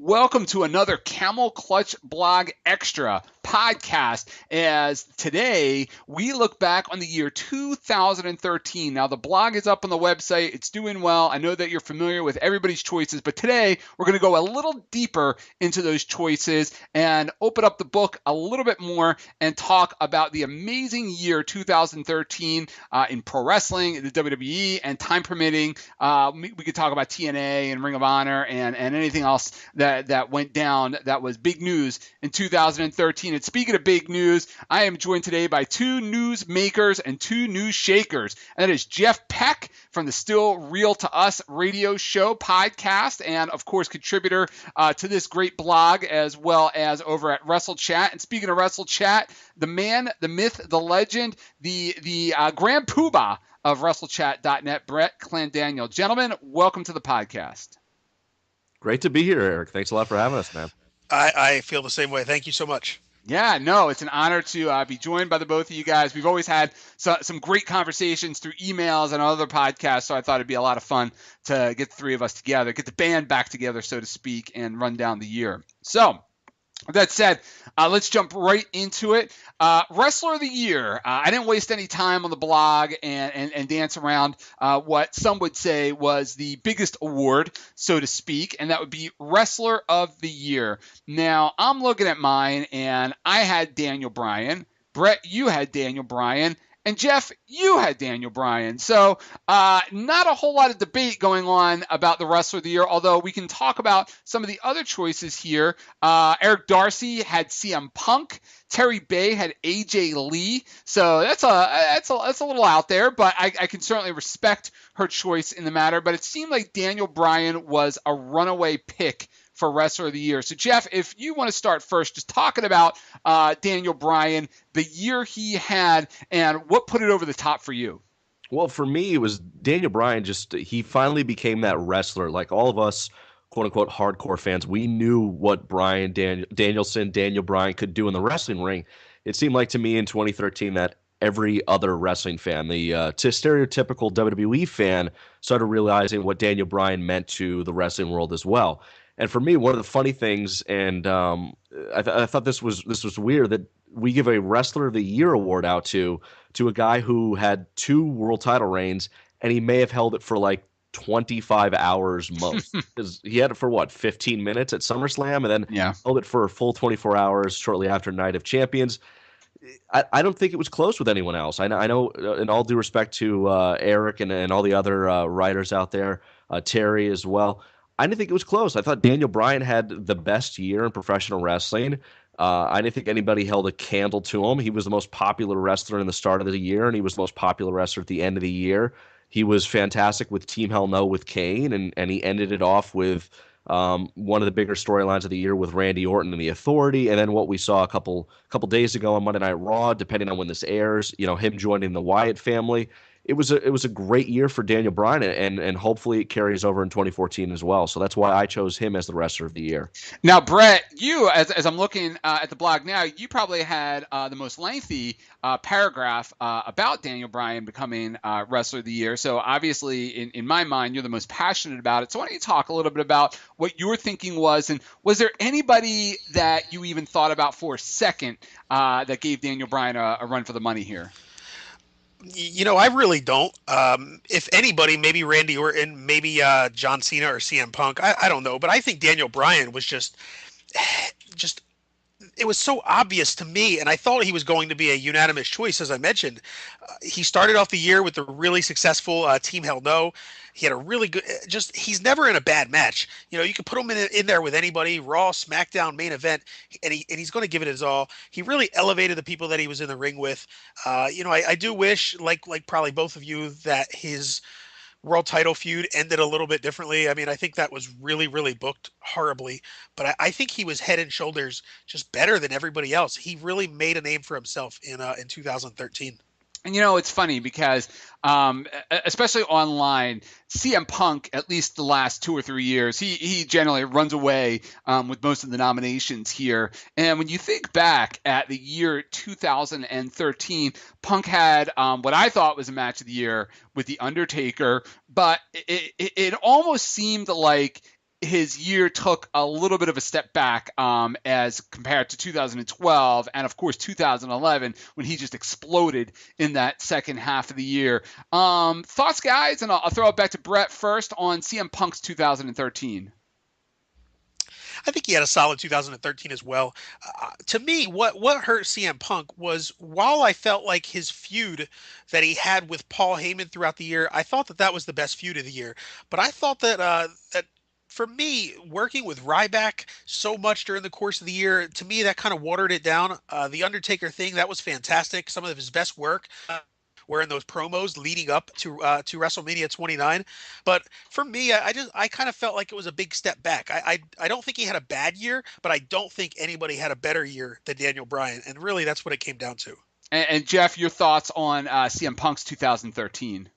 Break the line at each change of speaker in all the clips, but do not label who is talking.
Welcome to another Camel Clutch Blog Extra podcast. As today we look back on the year 2013. Now, the blog is up on the website. It's doing well. I know that you're familiar with everybody's choices, but today we're going to go a little deeper into those choices and open up the book a little bit more and talk about the amazing year 2013 in pro wrestling, the WWE, and time permitting. We could talk about TNA and Ring of Honor and anything else that went down that was big news in 2013. And speaking of big news, I am joined today by two news makers and two news shakers. And that is Jeff Peck from the Still Real to Us radio show podcast, and of course contributor to this great blog, as well as over at Wrestle Chat. And speaking of Wrestle Chat, the man, the myth, the legend, the grand poobah of WrestleChat.net, Brett Clandaniel. Gentlemen, welcome to the podcast.
Great to be here, Eric. Thanks a lot for having us, man.
I feel the same way. Thank you so much.
Yeah, no, it's an honor to be joined by the both of you guys. We've always had some great conversations through emails and other podcasts, so I thought it'd be a lot of fun to get the three of us together, get the band back together, so to speak, and run down the year. So, with that said, let's jump right into it. Wrestler of the Year. I didn't waste any time on the blog and dance around what some would say was the biggest award, so to speak, and that would be Wrestler of the Year. Now, I'm looking at mine, and I had Daniel Bryan. Brett, you had Daniel Bryan. And Jeff, you had Daniel Bryan. So not a whole lot of debate going on about the Wrestler of the Year, although we can talk about some of the other choices here. Eric Darcy had CM Punk. Terry Bay had AJ Lee. So that's a little out there, but I can certainly respect her choice in the matter. But it seemed like Daniel Bryan was a runaway pick for Wrestler of the Year. So, Jeff, if you want to start first, just talking about Daniel Bryan, the year he had, and what put it over the top for you.
Well, for me, it was Daniel Bryan. He finally became that wrestler. Like all of us, quote unquote, hardcore fans, we knew what Daniel Bryan could do in the wrestling ring. It seemed like to me in 2013 that every other wrestling fan, the stereotypical WWE fan, started realizing what Daniel Bryan meant to the wrestling world as well. And for me, one of the funny things, and I thought this was weird, that we give a Wrestler of the Year award out to a guy who had 2 world title reigns, and he may have held it for like 25 hours most. Because he had it for 15 minutes at SummerSlam, and then held it for a full 24 hours shortly after Night of Champions. I don't think it was close with anyone else. I know, in all due respect to Eric and all the other writers out there, Terry as well, I didn't think it was close. I thought Daniel Bryan had the best year in professional wrestling. I didn't think anybody held a candle to him. He was the most popular wrestler in the start of the year, and he was the most popular wrestler at the end of the year. He was fantastic with Team Hell No with Kane, and he ended it off with one of the bigger storylines of the year with Randy Orton and the Authority, and then what we saw a couple days ago on Monday Night Raw, depending on when this airs, him joining the Wyatt family. It was a great year for Daniel Bryan, and hopefully it carries over in 2014 as well. So that's why I chose him as the Wrestler of the Year.
Now, Brett, you, as I'm looking at the blog now, you probably had the most lengthy paragraph about Daniel Bryan becoming Wrestler of the Year. So obviously, in my mind, you're the most passionate about it. So why don't you talk a little bit about what your thinking was, and was there anybody that you even thought about for a second that gave Daniel Bryan a run for the money here?
I really don't. If anybody, maybe Randy Orton, maybe John Cena or CM Punk. I don't know. But I think Daniel Bryan was just it was so obvious to me, and I thought he was going to be a unanimous choice, as I mentioned. He started off the year with a really successful Team Hell No. He had a really good, he's never in a bad match. You can put him in there with anybody, Raw, SmackDown, main event, and he's going to give it his all. He really elevated the people that he was in the ring with. I do wish, like probably both of you, that his world title feud ended a little bit differently. I mean, I think that was really, really booked horribly, but I think he was head and shoulders just better than everybody else. He really made a name for himself in 2013.
And it's funny because especially online, CM Punk, at least the last 2 or 3 years, he generally runs away with most of the nominations here. And when you think back at the year 2013, Punk had what I thought was a match of the year with The Undertaker, but it almost seemed like his year took a little bit of a step back as compared to 2012 and, of course, 2011 when he just exploded in that second half of the year. Thoughts, guys? And I'll throw it back to Brett first on CM Punk's 2013.
I think he had a solid 2013 as well. To me, what hurt CM Punk was while I felt like his feud that he had with Paul Heyman throughout the year, I thought that was the best feud of the year. But I thought that for me, working with Ryback so much during the course of the year, to me, that kind of watered it down. The Undertaker thing, that was fantastic. Some of his best work were in those promos leading up to WrestleMania 29. But for me, I kind of felt like it was a big step back. I don't think he had a bad year, but I don't think anybody had a better year than Daniel Bryan. And really, that's what it came down to.
And Jeff, your thoughts on CM Punk's 2013?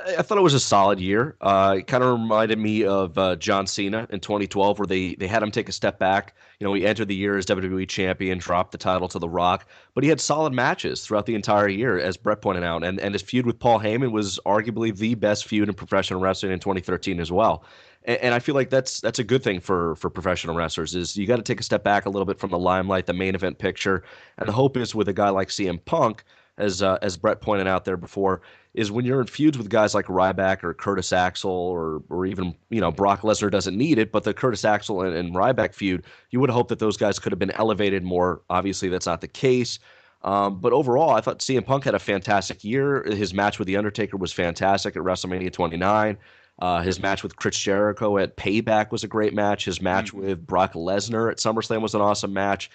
I thought it was a solid year. It kind of reminded me of John Cena in 2012, where they had him take a step back. You know, he entered the year as WWE champion, dropped the title to The Rock, but he had solid matches throughout the entire year, as Brett pointed out. And his feud with Paul Heyman was arguably the best feud in professional wrestling in 2013 as well. And I feel like that's a good thing for professional wrestlers, is you got to take a step back a little bit from the limelight, the main event picture. And the hope is with a guy like CM Punk, as Brett pointed out there before, is when you're in feuds with guys like Ryback or Curtis Axel or even, Brock Lesnar doesn't need it, but the Curtis Axel and Ryback feud, you would hope that those guys could have been elevated more. Obviously, that's not the case. But overall, I thought CM Punk had a fantastic year. His match with The Undertaker was fantastic at WrestleMania 29. His match with Chris Jericho at Payback was a great match. His match with Brock Lesnar at SummerSlam was an awesome match.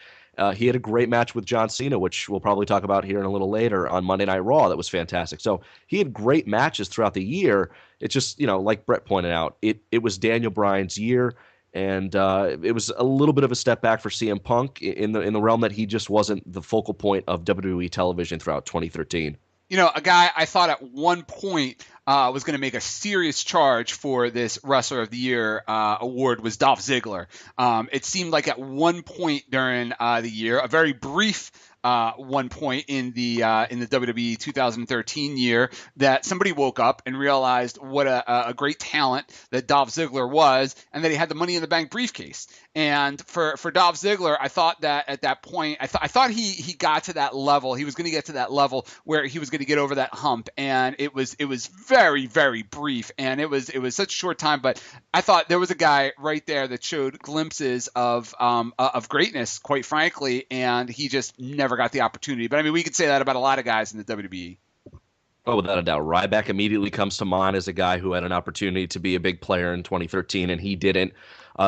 He had a great match with John Cena, which we'll probably talk about here in a little later on Monday Night Raw. That was fantastic. So he had great matches throughout the year. It's just, like Brett pointed out, it was Daniel Bryan's year, and it was a little bit of a step back for CM Punk in the realm that he just wasn't the focal point of WWE television throughout 2013.
A guy I thought at one point was going to make a serious charge for this Wrestler of the Year award was Dolph Ziggler. It seemed like at one point during the year, a very brief one point in the WWE 2013 year, that somebody woke up and realized what a great talent that Dolph Ziggler was, and that he had the Money in the Bank briefcase. And for Dolph Ziggler, I thought that at that point, I thought he got to that level. He was going to get to that level where he was going to get over that hump, and it was very, very brief, and it was such a short time. But I thought there was a guy right there that showed glimpses of greatness, quite frankly, and he just never got the opportunity. But I mean, we could say that about a lot of guys in the WWE.
Oh, without a doubt. Ryback immediately comes to mind as a guy who had an opportunity to be a big player in 2013, and he didn't.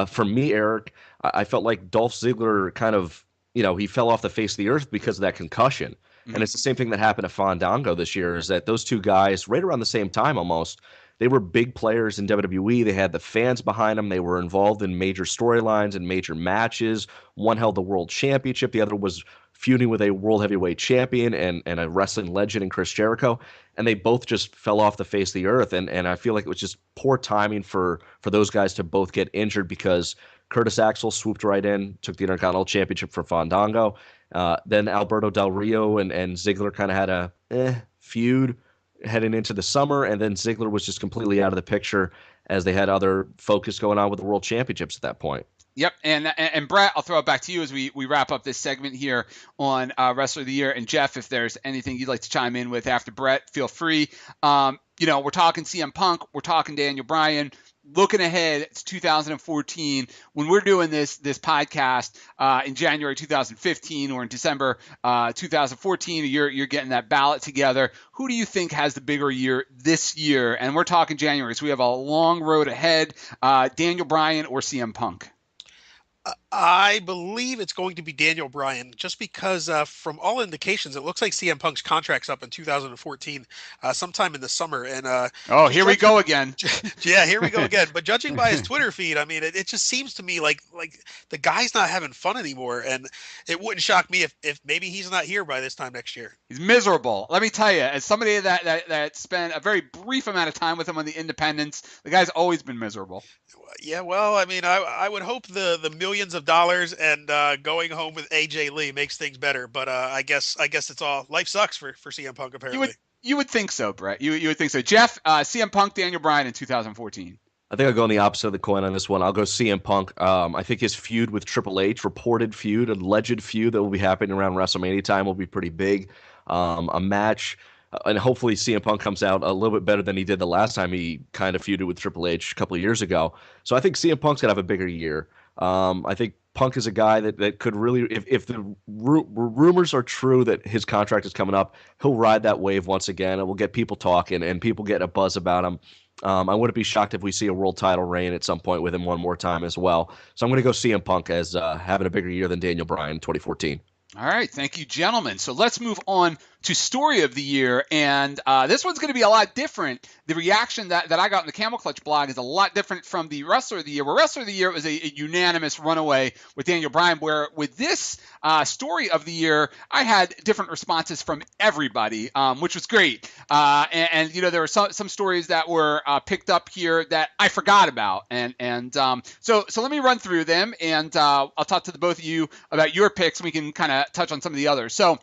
For me, Eric, I felt like Dolph Ziggler kind of, he fell off the face of the earth because of that concussion. Mm-hmm. And it's the same thing that happened to Fandango this year, is that those two guys, right around the same time almost, they were big players in WWE. They had the fans behind them. They were involved in major storylines and major matches. One held the world championship. The other was feuding with a world heavyweight champion and a wrestling legend in Chris Jericho. And they both just fell off the face of the earth. And I feel like it was just poor timing for those guys to both get injured, because Curtis Axel swooped right in, took the Intercontinental Championship for Fandango. Then Alberto Del Rio and Ziggler kind of had a feud heading into the summer, and then Ziggler was just completely out of the picture as they had other focus going on with the World Championships at that point.
Yep, and Brett, I'll throw it back to you as we wrap up this segment here on Wrestler of the Year. And Jeff, if there's anything you'd like to chime in with after Brett, feel free. We're talking CM Punk, we're talking Daniel Bryan. Looking ahead, it's 2014. When we're doing this podcast in January 2015 or in December 2014, you're getting that ballot together. Who do you think has the bigger year this year? And we're talking January, so we have a long road ahead. Daniel Bryan or CM Punk?
I believe it's going to be Daniel Bryan, just because from all indications, it looks like CM Punk's contract's up in 2014, sometime in the summer. And
here we go again.
Yeah, here we go again. But judging by his Twitter feed, I mean, it just seems to me like the guy's not having fun anymore. And it wouldn't shock me if maybe he's not here by this time next year.
He's miserable. Let me tell you, as somebody that spent a very brief amount of time with him on the independents, the guy's always been miserable.
Yeah, well, I mean, I would hope the millions of dollars and going home with AJ Lee makes things better. But I guess it's all life sucks for CM Punk apparently.
You would think so, Brett. You would think so. Jeff, CM Punk, Daniel Bryan in 2014.
I think I'll go on the opposite of the coin on this one. I'll go CM Punk. I think his feud with Triple H, reported feud, alleged feud that will be happening around WrestleMania time will be pretty big. A match, and hopefully CM Punk comes out a little bit better than he did the last time he kind of feuded with Triple H a couple of years ago. So I think CM Punk's going to have a bigger year. I think Punk is a guy that could really, if the rumors are true that his contract is coming up, he'll ride that wave once again. It will get people talking and people getting a buzz about him. I wouldn't be shocked if we see a world title reign at some point with him one more time as well. So I'm going to go CM Punk as having a bigger year than Daniel Bryan in 2014.
All right, thank you, gentlemen. So let's move on to Story of the Year, and this one's going to be a lot different. The reaction that I got in the Camel Clutch blog is a lot different from the Wrestler of the Year, where Wrestler of the Year was a unanimous runaway with Daniel Bryan, where with this Story of the Year, I had different responses from everybody, which was great. And you know, there were some stories that were picked up here that I forgot about, so let me run through them, and I'll talk to the both of you about your picks, and we can kind of touch on some of the others. So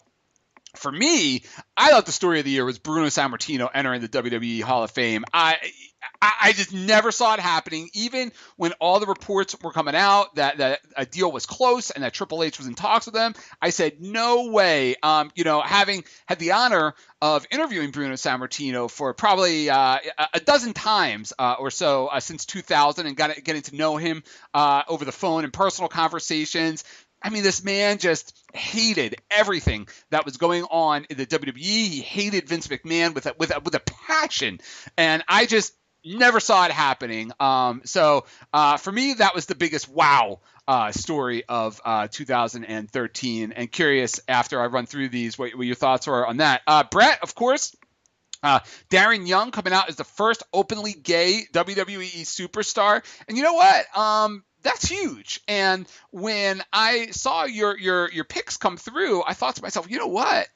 for me, I thought the Story of the Year was Bruno Sammartino entering the WWE Hall of Fame. I just never saw it happening, even when all the reports were coming out that a deal was close and that Triple H was in talks with them. I said, no way. Having had the honor of interviewing Bruno Sammartino for probably a dozen times or so since 2000 and getting to know him over the phone and personal conversations. I mean, this man just hated everything that was going on in the WWE. He hated Vince McMahon with a passion, and I just never saw it happening. So for me, that was the biggest wow story of 2013. And curious, after I run through these, what your thoughts are on that. Brett, of course. Darren Young coming out as the first openly gay WWE superstar. And you know what? That's huge. And when I saw your picks come through, I thought to myself, you know what?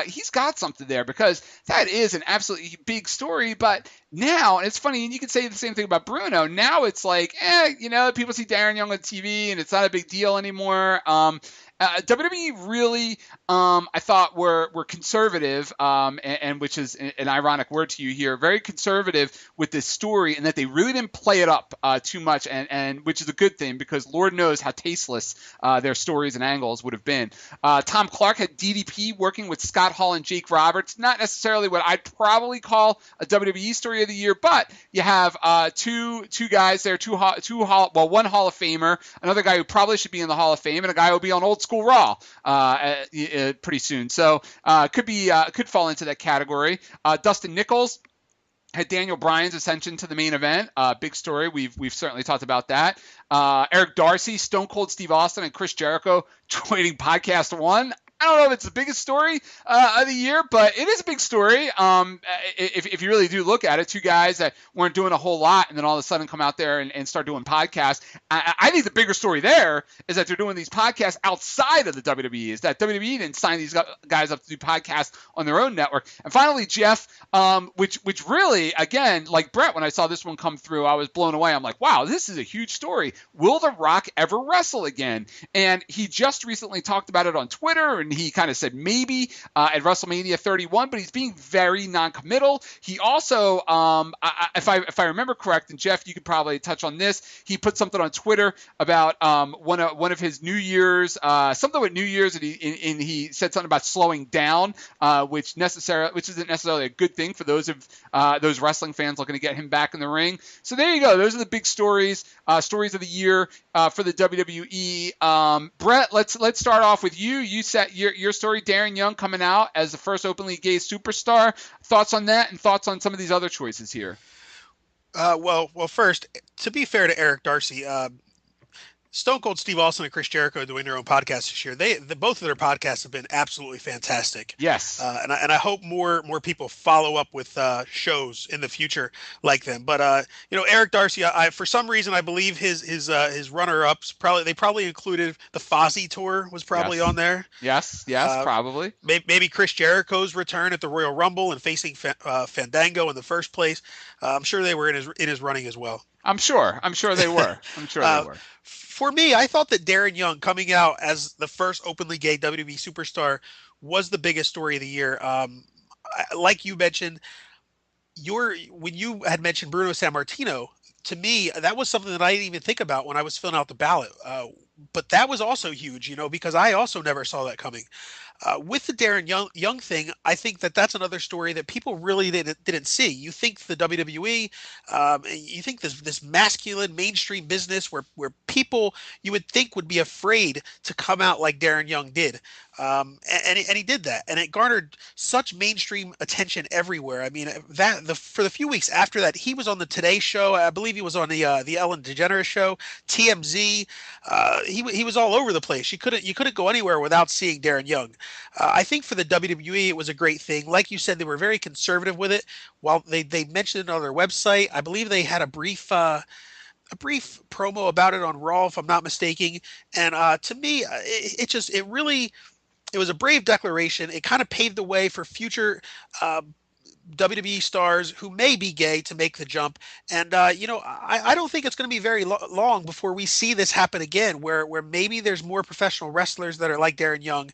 He's got something there, because that is an absolutely big story. But now, and it's funny, and you can say the same thing about Bruno. Now it's like, people see Darren Young on TV, and it's not a big deal anymore. WWE really, I thought, were conservative, and which is an ironic word to you here, very conservative with this story, and that they really didn't play it up too much, and which is a good thing, because Lord knows how tasteless their stories and angles would have been. Tom Clark had DDP working with Scott Hall and Jake Roberts. Not necessarily what I'd probably call a WWE story of the year, but you have two guys there, one Hall of Famer, another guy who probably should be in the Hall of Fame, and a guy who will be on Old School Raw pretty soon. So could fall into that category. Dustin Nichols had Daniel Bryan's ascension to the main event. Big story. We've certainly talked about that. Eric Darcy, Stone Cold Steve Austin, and Chris Jericho joining Podcast One. I don't know if it's the biggest story of the year, but it is a big story. If you really do look at it, two guys that weren't doing a whole lot and then all of a sudden come out there and start doing podcasts. I think the bigger story there is that they're doing these podcasts outside of the WWE, is that WWE didn't sign these guys up to do podcasts on their own network. And finally, Jeff, which really, again, like Brett, when I saw this one come through, I was blown away. I'm like, wow, this is a huge story. Will The Rock ever wrestle again? And he just recently talked about it on Twitter, and he kind of said maybe at WrestleMania 31, but he's being very non-committal. He also, if I remember correct, and Jeff, you could probably touch on this, he put something on Twitter about one of his New Year's, something with New Year's, and he said something about slowing down, which isn't necessarily a good thing for those wrestling fans looking to get him back in the ring. So there you go. Those are the big stories of the year for the WWE. Brett, let's start off with you. You set your story, Darren Young coming out as the first openly gay superstar. Thoughts on that, and thoughts on some of these other choices here?
Well, first, to be fair to Eric Darcy, Stone Cold Steve Austin and Chris Jericho doing their own podcast this year. Both of their podcasts have been absolutely fantastic.
Yes,
and I hope more people follow up with shows in the future like them. But Eric Darcy, I for some reason I believe his runner-ups probably included the Fozzy tour was probably on there.
Yes, probably.
Maybe Chris Jericho's return at the Royal Rumble and facing Fandango in the first place. I'm sure they were in his running as well.
I'm sure they were.
For me, I thought that Darren Young coming out as the first openly gay WWE superstar was the biggest story of the year. Like you mentioned, when you had mentioned Bruno Sammartino, to me, that was something that I didn't even think about when I was filling out the ballot. But that was also huge, because I also never saw that coming. With the Darren Young thing, I think that that's another story that people really didn't see. You think the WWE, you think this masculine mainstream business where people you would think would be afraid to come out like Darren Young did, and he did that, and it garnered such mainstream attention everywhere. I mean, for the few weeks after that, he was on the Today Show. I believe he was on the Ellen DeGeneres show, TMZ. He was all over the place. You couldn't go anywhere without seeing Darren Young. I think for the WWE, it was a great thing. Like you said, they were very conservative with it. While they mentioned it on their website, I believe they had a brief promo about it on Raw, if I'm not mistaken. And to me, it was a brave declaration. It kind of paved the way for future WWE stars who may be gay to make the jump. And, I don't think it's going to be very long before we see this happen again, where maybe there's more professional wrestlers that are like Darren Young.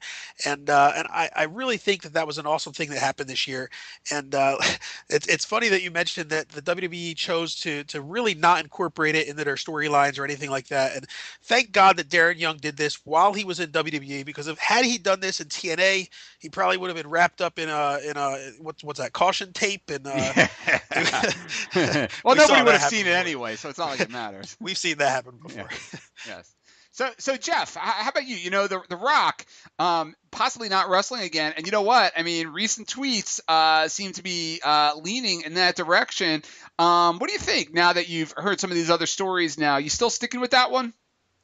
And I really think that was an awesome thing that happened this year. And it's funny that you mentioned that the WWE chose to really not incorporate it into their storylines or anything like that. And thank God that Darren Young did this while he was in WWE, because had he done this in TNA, he probably would have been wrapped up in what's that, caution tape, and
well, nobody would have seen it anyway, so it's not like it matters.
We've seen that happen before.
Yeah. Yes. So Jeff, how about you? The Rock, possibly not wrestling again, and you know what? I mean, recent tweets seem to be leaning in that direction. What do you think now that you've heard some of these other stories? Now, you still sticking with that one?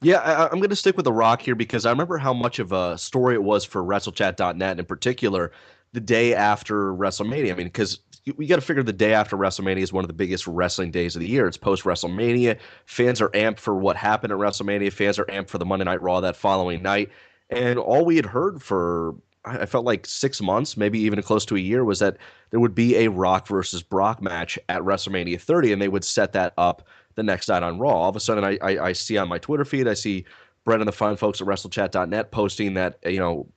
Yeah, I'm going to stick with The Rock here because I remember how much of a story it was for WrestleChat.net in particular the day after WrestleMania. I mean, because we got to figure the day after WrestleMania is one of the biggest wrestling days of the year. It's post-WrestleMania. Fans are amped for what happened at WrestleMania. Fans are amped for the Monday Night Raw that following night. And all we had heard for, I felt like 6 months, maybe even close to a year, was that there would be a Rock versus Brock match at WrestleMania 30, and they would set that up the next night on Raw. All of a sudden, I see on my Twitter feed, I see Brett and the fine folks at WrestleChat.net posting that,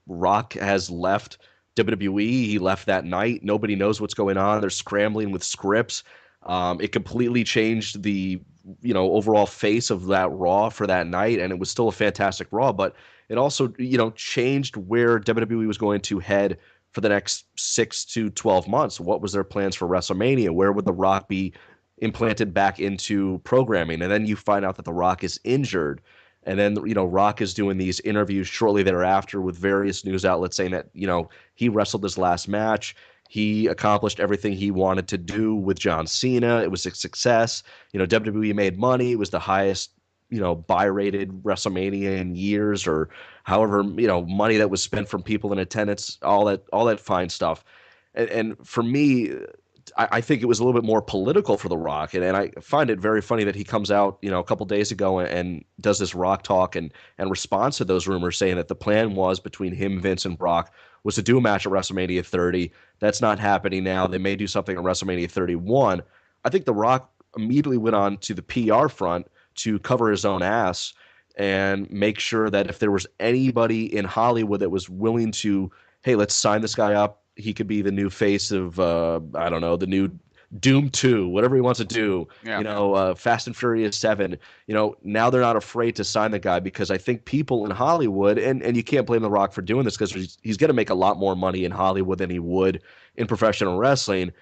Rock has left WWE. He left that night. Nobody knows what's going on. They're scrambling with scripts. It completely changed the, overall face of that Raw for that night, and it was still a fantastic Raw, but it also, changed where WWE was going to head for the next 6 to 12 months. What was their plans for WrestleMania? Where would The Rock be implanted back into programming? And then you find out that The Rock is injured. And then, Rock is doing these interviews shortly thereafter with various news outlets saying that, he wrestled his last match. He accomplished everything he wanted to do with John Cena. It was a success. WWE made money. It was the highest, buy-rated WrestleMania in years, or however, money that was spent from people in attendance, all that fine stuff. And for me, I think it was a little bit more political for The Rock, and I find it very funny that he comes out, a couple days ago and does this Rock talk and responds to those rumors, saying that the plan was between him, Vince, and Brock was to do a match at WrestleMania 30. That's not happening now. They may do something at WrestleMania 31. I think The Rock immediately went on to the PR front to cover his own ass and make sure that if there was anybody in Hollywood that was willing to, hey, let's sign this guy up, he could be the new face of, the new Doom 2, whatever he wants to do, Fast and Furious 7. Now they're not afraid to sign the guy, because I think people in Hollywood, and you can't blame The Rock for doing this, because he's going to make a lot more money in Hollywood than he would in professional wrestling.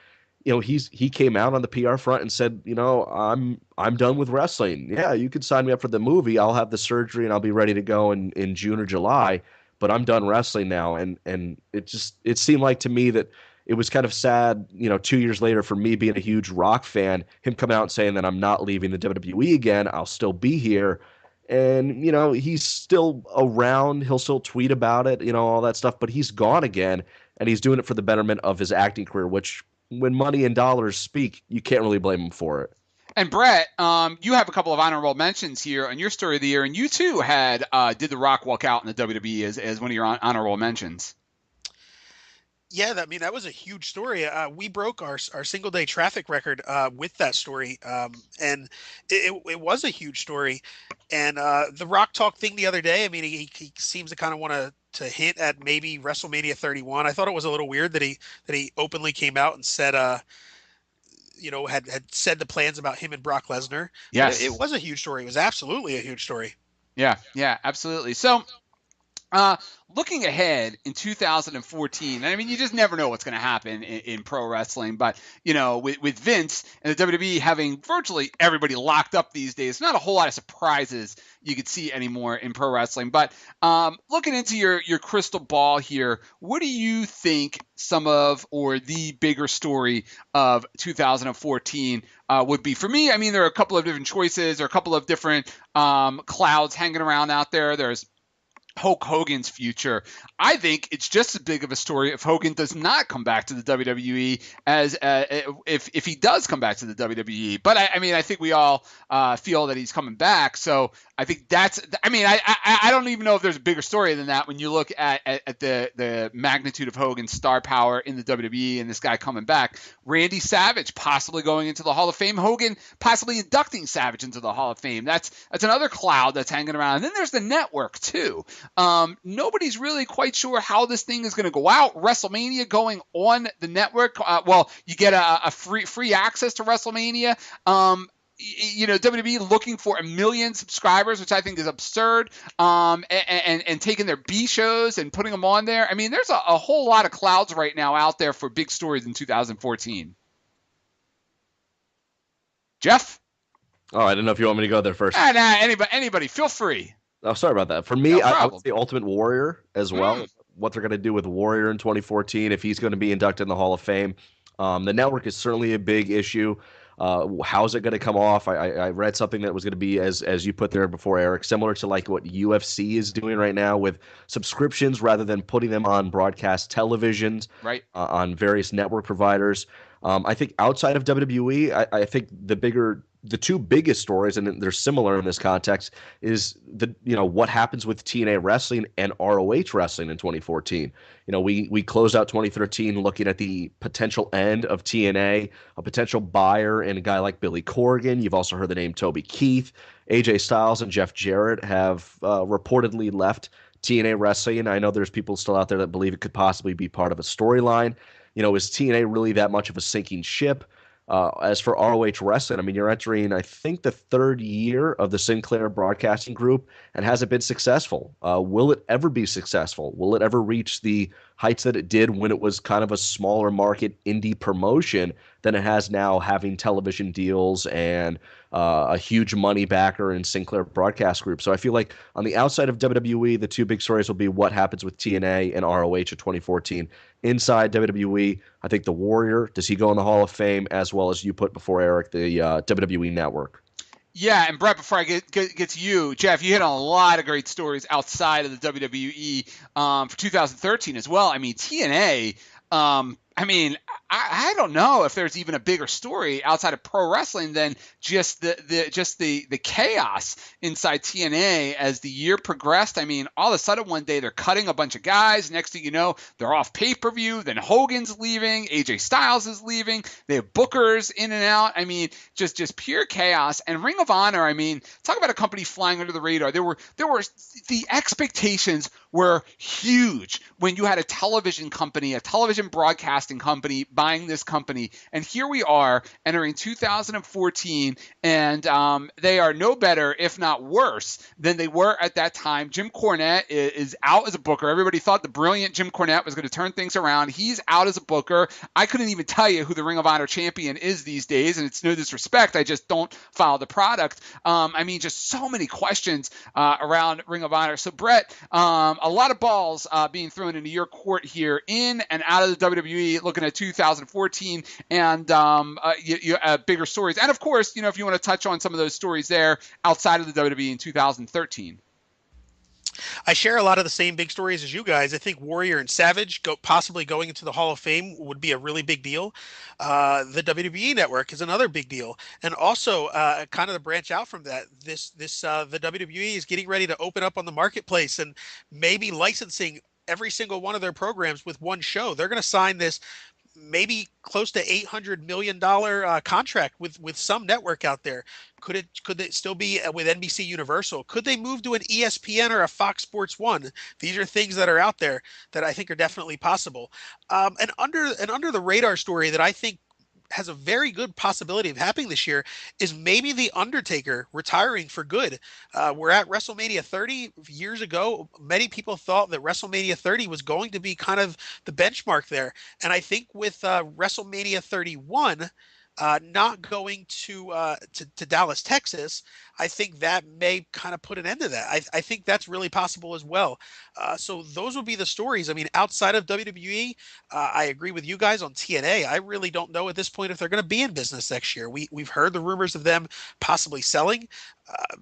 He came out on the PR front and said, I'm done with wrestling. Yeah, you could sign me up for the movie. I'll have the surgery and I'll be ready to go in June or July. But I'm done wrestling now. And it seemed like to me that it was kind of sad, 2 years later, for me being a huge Rock fan, him coming out and saying that I'm not leaving the WWE again. I'll still be here. And, he's still around. He'll still tweet about it, all that stuff. But he's gone again, and he's doing it for the betterment of his acting career, which, when money and dollars speak, you can't really blame him for it.
And Brett, you have a couple of honorable mentions here on your story of the year, and you too had did The Rock walk out in the WWE as one of your honorable mentions?
Yeah, that was a huge story. We broke our single day traffic record with that story, and it was a huge story. And the Rock talk thing the other day, I mean, he seems to kind of want to hint at maybe WrestleMania 31. I thought it was a little weird that he openly came out and said had said the plans about him and Brock Lesnar.
Yes.
It was a huge story. It was absolutely a huge story.
Yeah, absolutely. So, looking ahead in 2014, I mean, you just never know what's going to happen in pro wrestling. But, with Vince and the WWE having virtually everybody locked up these days, not a whole lot of surprises you could see anymore in pro wrestling. But looking into your crystal ball here, what do you think some of or the bigger story of 2014 would be? For me, I mean, there are a couple of different choices or a couple of different clouds hanging around out there. There's Hulk Hogan's future. I think it's just as big of a story if Hogan does not come back to the WWE as if he does come back to the WWE. But I think we all feel that he's coming back. So I think I don't even know if there's a bigger story than that when you look at the magnitude of Hogan's star power in the WWE and this guy coming back. Randy Savage possibly going into the Hall of Fame. Hogan possibly inducting Savage into the Hall of Fame. That's another cloud that's hanging around. And then there's the network too. Nobody's really quite sure how this thing is going to go out. WrestleMania going on the network. You get a free access to WrestleMania. WWE looking for 1 million subscribers, which I think is absurd. And taking their B shows and putting them on there. I mean, there's a whole lot of clouds right now out there for big stories in 2014. Jeff?
Oh, I didn't know if you want me to go there first.
Anybody, feel free.
Oh, sorry about that. For me,
No
I would say Ultimate Warrior as well. What they're going to do with Warrior in 2014, if he's going to be inducted in the Hall of Fame. The network is certainly a big issue. How's it going to come off? I read something that was going to be, as you put there before, Eric, similar to like what UFC is doing right now with subscriptions rather than putting them on broadcast televisions,
right?
On various network providers. I think outside of WWE, I think the two biggest stories, and they're similar in this context, is what happens with TNA wrestling and ROH wrestling in 2014. We closed out 2013 looking at the potential end of TNA, a potential buyer in a guy like Billy Corgan. You've also heard the name Toby Keith. AJ Styles and Jeff Jarrett have reportedly left TNA wrestling. I know there's people still out there that believe it could possibly be part of a storyline. Is TNA really that much of a sinking ship? As for ROH wrestling, I mean, you're entering, I think, the third year of the Sinclair Broadcasting Group and hasn't been successful. Will it ever be successful? Will it ever reach the heights that it did when it was kind of a smaller market indie promotion than it has now, having television deals and a huge money backer in Sinclair Broadcast Group? So I feel like on the outside of WWE, the two big stories will be what happens with TNA and ROH in 2014. Inside WWE, I think the Warrior, does he go in the Hall of Fame, as well as you put before, Eric, the WWE Network?
Yeah, and Brett, before I get to you, Jeff, you hit on a lot of great stories outside of the WWE for 2013 as well. I mean, TNA, I don't know if there's even a bigger story outside of pro wrestling than just the chaos inside TNA as the year progressed. I mean, all of a sudden one day they're cutting a bunch of guys. Next thing you know, they're off pay-per-view. Then Hogan's leaving. AJ Styles is leaving. They have bookers in and out. I mean, just pure chaos. And Ring of Honor, I mean, talk about a company flying under the radar. There were the expectations were huge when you had a television company, a television broadcasting company buying this company. And here we are entering 2014, and they are no better, if not worse, than they were at that time. Jim Cornette is out as a booker. Everybody thought the brilliant Jim Cornette was going to turn things around. He's out as a booker. I couldn't even tell you who the Ring of Honor champion is these days, and it's no disrespect. I just don't follow the product. Just so many questions around Ring of Honor. So, Brett, a lot of balls being thrown into your court here, in and out of the WWE, looking at 2014 and bigger stories. And of course, if you want to touch on some of those stories there outside of the WWE in 2013.
I share a lot of the same big stories as you guys. I think Warrior and Savage possibly going into the Hall of Fame would be a really big deal. The WWE Network is another big deal, and also kind of to branch out from that, the WWE is getting ready to open up on the marketplace and maybe licensing every single one of their programs with one show. They're going to sign this maybe close to $800 million contract with some network out there. Could it still be with NBC Universal? Could they move to an ESPN or a Fox Sports 1? These are things that are out there that I think are definitely possible. And under the radar story that I think has a very good possibility of happening this year is maybe the Undertaker retiring for good. We're at WrestleMania 30 years ago. Many people thought that WrestleMania 30 was going to be kind of the benchmark there. And I think with WrestleMania 31 not going to Dallas, Texas, I think that may kind of put an end to that. I think that's really possible as well. So those would be the stories. I mean, outside of WWE, I agree with you guys on TNA. I really don't know at this point if they're going to be in business next year. We've heard the rumors of them possibly selling.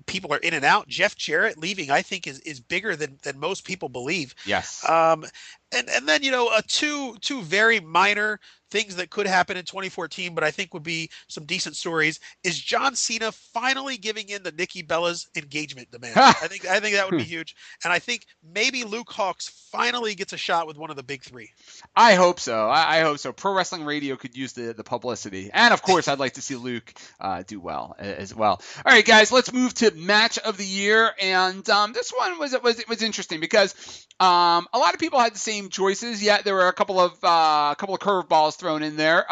People are in and out. Jeff Jarrett leaving, I think, is bigger than most people believe.
Yes.
And then two very minor things that could happen in 2014, but I think would be some decent stories, is John Cena finally giving in to Nikki Bella's engagement demand. I think that would be huge, and I think maybe Luke Hawx finally gets a shot with one of the big three.
I hope so. I hope so. Pro Wrestling Radio could use the publicity, and of course, I'd like to see Luke do well as well. All right, guys, let's move to match of the year, and this one was interesting because a lot of people had the same choices, yet there were a couple of curveballs thrown in there.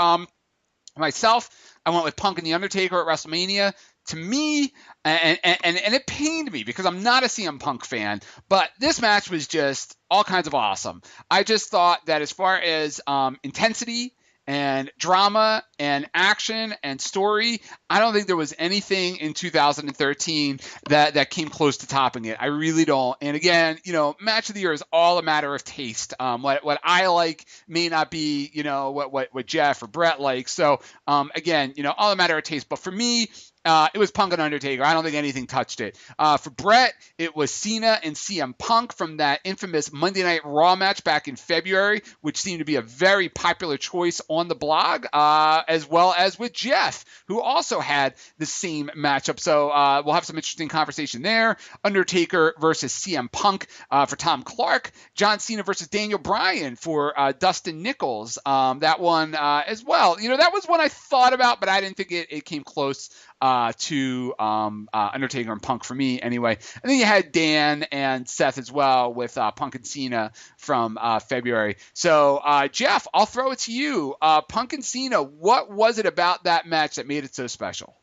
Myself, I went with Punk and The Undertaker at WrestleMania. To me, and it pained me because I'm not a CM Punk fan, but this match was just all kinds of awesome. I just thought that as far as intensity and drama and action and story, I don't think there was anything in 2013 that came close to topping it. I really don't. And again, match of the year is all a matter of taste. What I like may not be, what Jeff or Brett likes. So again, all a matter of taste. But for me, it was Punk and Undertaker. I don't think anything touched it. For Brett, it was Cena and CM Punk from that infamous Monday Night Raw match back in February, which seemed to be a very popular choice on the blog, as well as with Jeff, who also had the same matchup. So we'll have some interesting conversation there. Undertaker versus CM Punk for Tom Clark. John Cena versus Daniel Bryan for Dustin Nichols. That one as well. That was one I thought about, but I didn't think it came close to Undertaker and Punk for me anyway. And then you had Dan and Seth as well with Punk and Cena from February. So Jeff, I'll throw it to you. Punk and Cena, what was it about that match that made it so special?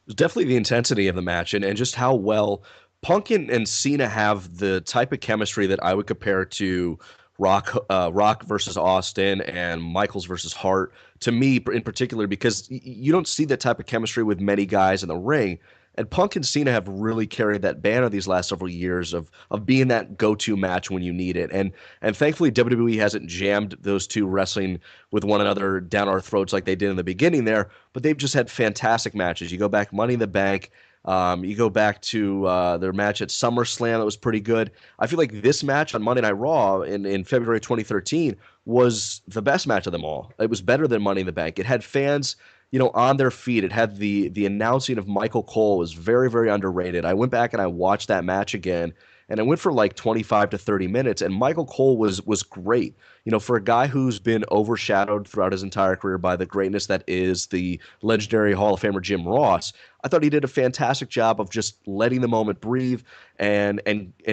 It was definitely the intensity of the match and just how well Punk and Cena have the type of chemistry that I would compare to Rock versus Austin and Michaels versus Hart, to me in particular, because you don't see that type of chemistry with many guys in the ring. And Punk and Cena have really carried that banner these last several years of being that go-to match when you need it. And thankfully, WWE hasn't jammed those two wrestling with one another down our throats like they did in the beginning there, but they've just had fantastic matches. You go back Money in the Bank, you go back to their match at SummerSlam, that was pretty good. I feel like this match on Monday Night Raw in February 2013 was the best match of them all. It was better than Money in the Bank. It had fans, on their feet. It had the announcing of Michael Cole was very, very underrated. I went back and I watched that match again, and I went for like 25 to 30 minutes, and Michael Cole was great. For a guy who's been overshadowed throughout his entire career by the greatness that is the legendary Hall of Famer Jim Ross, I thought he did a fantastic job of just letting the moment breathe and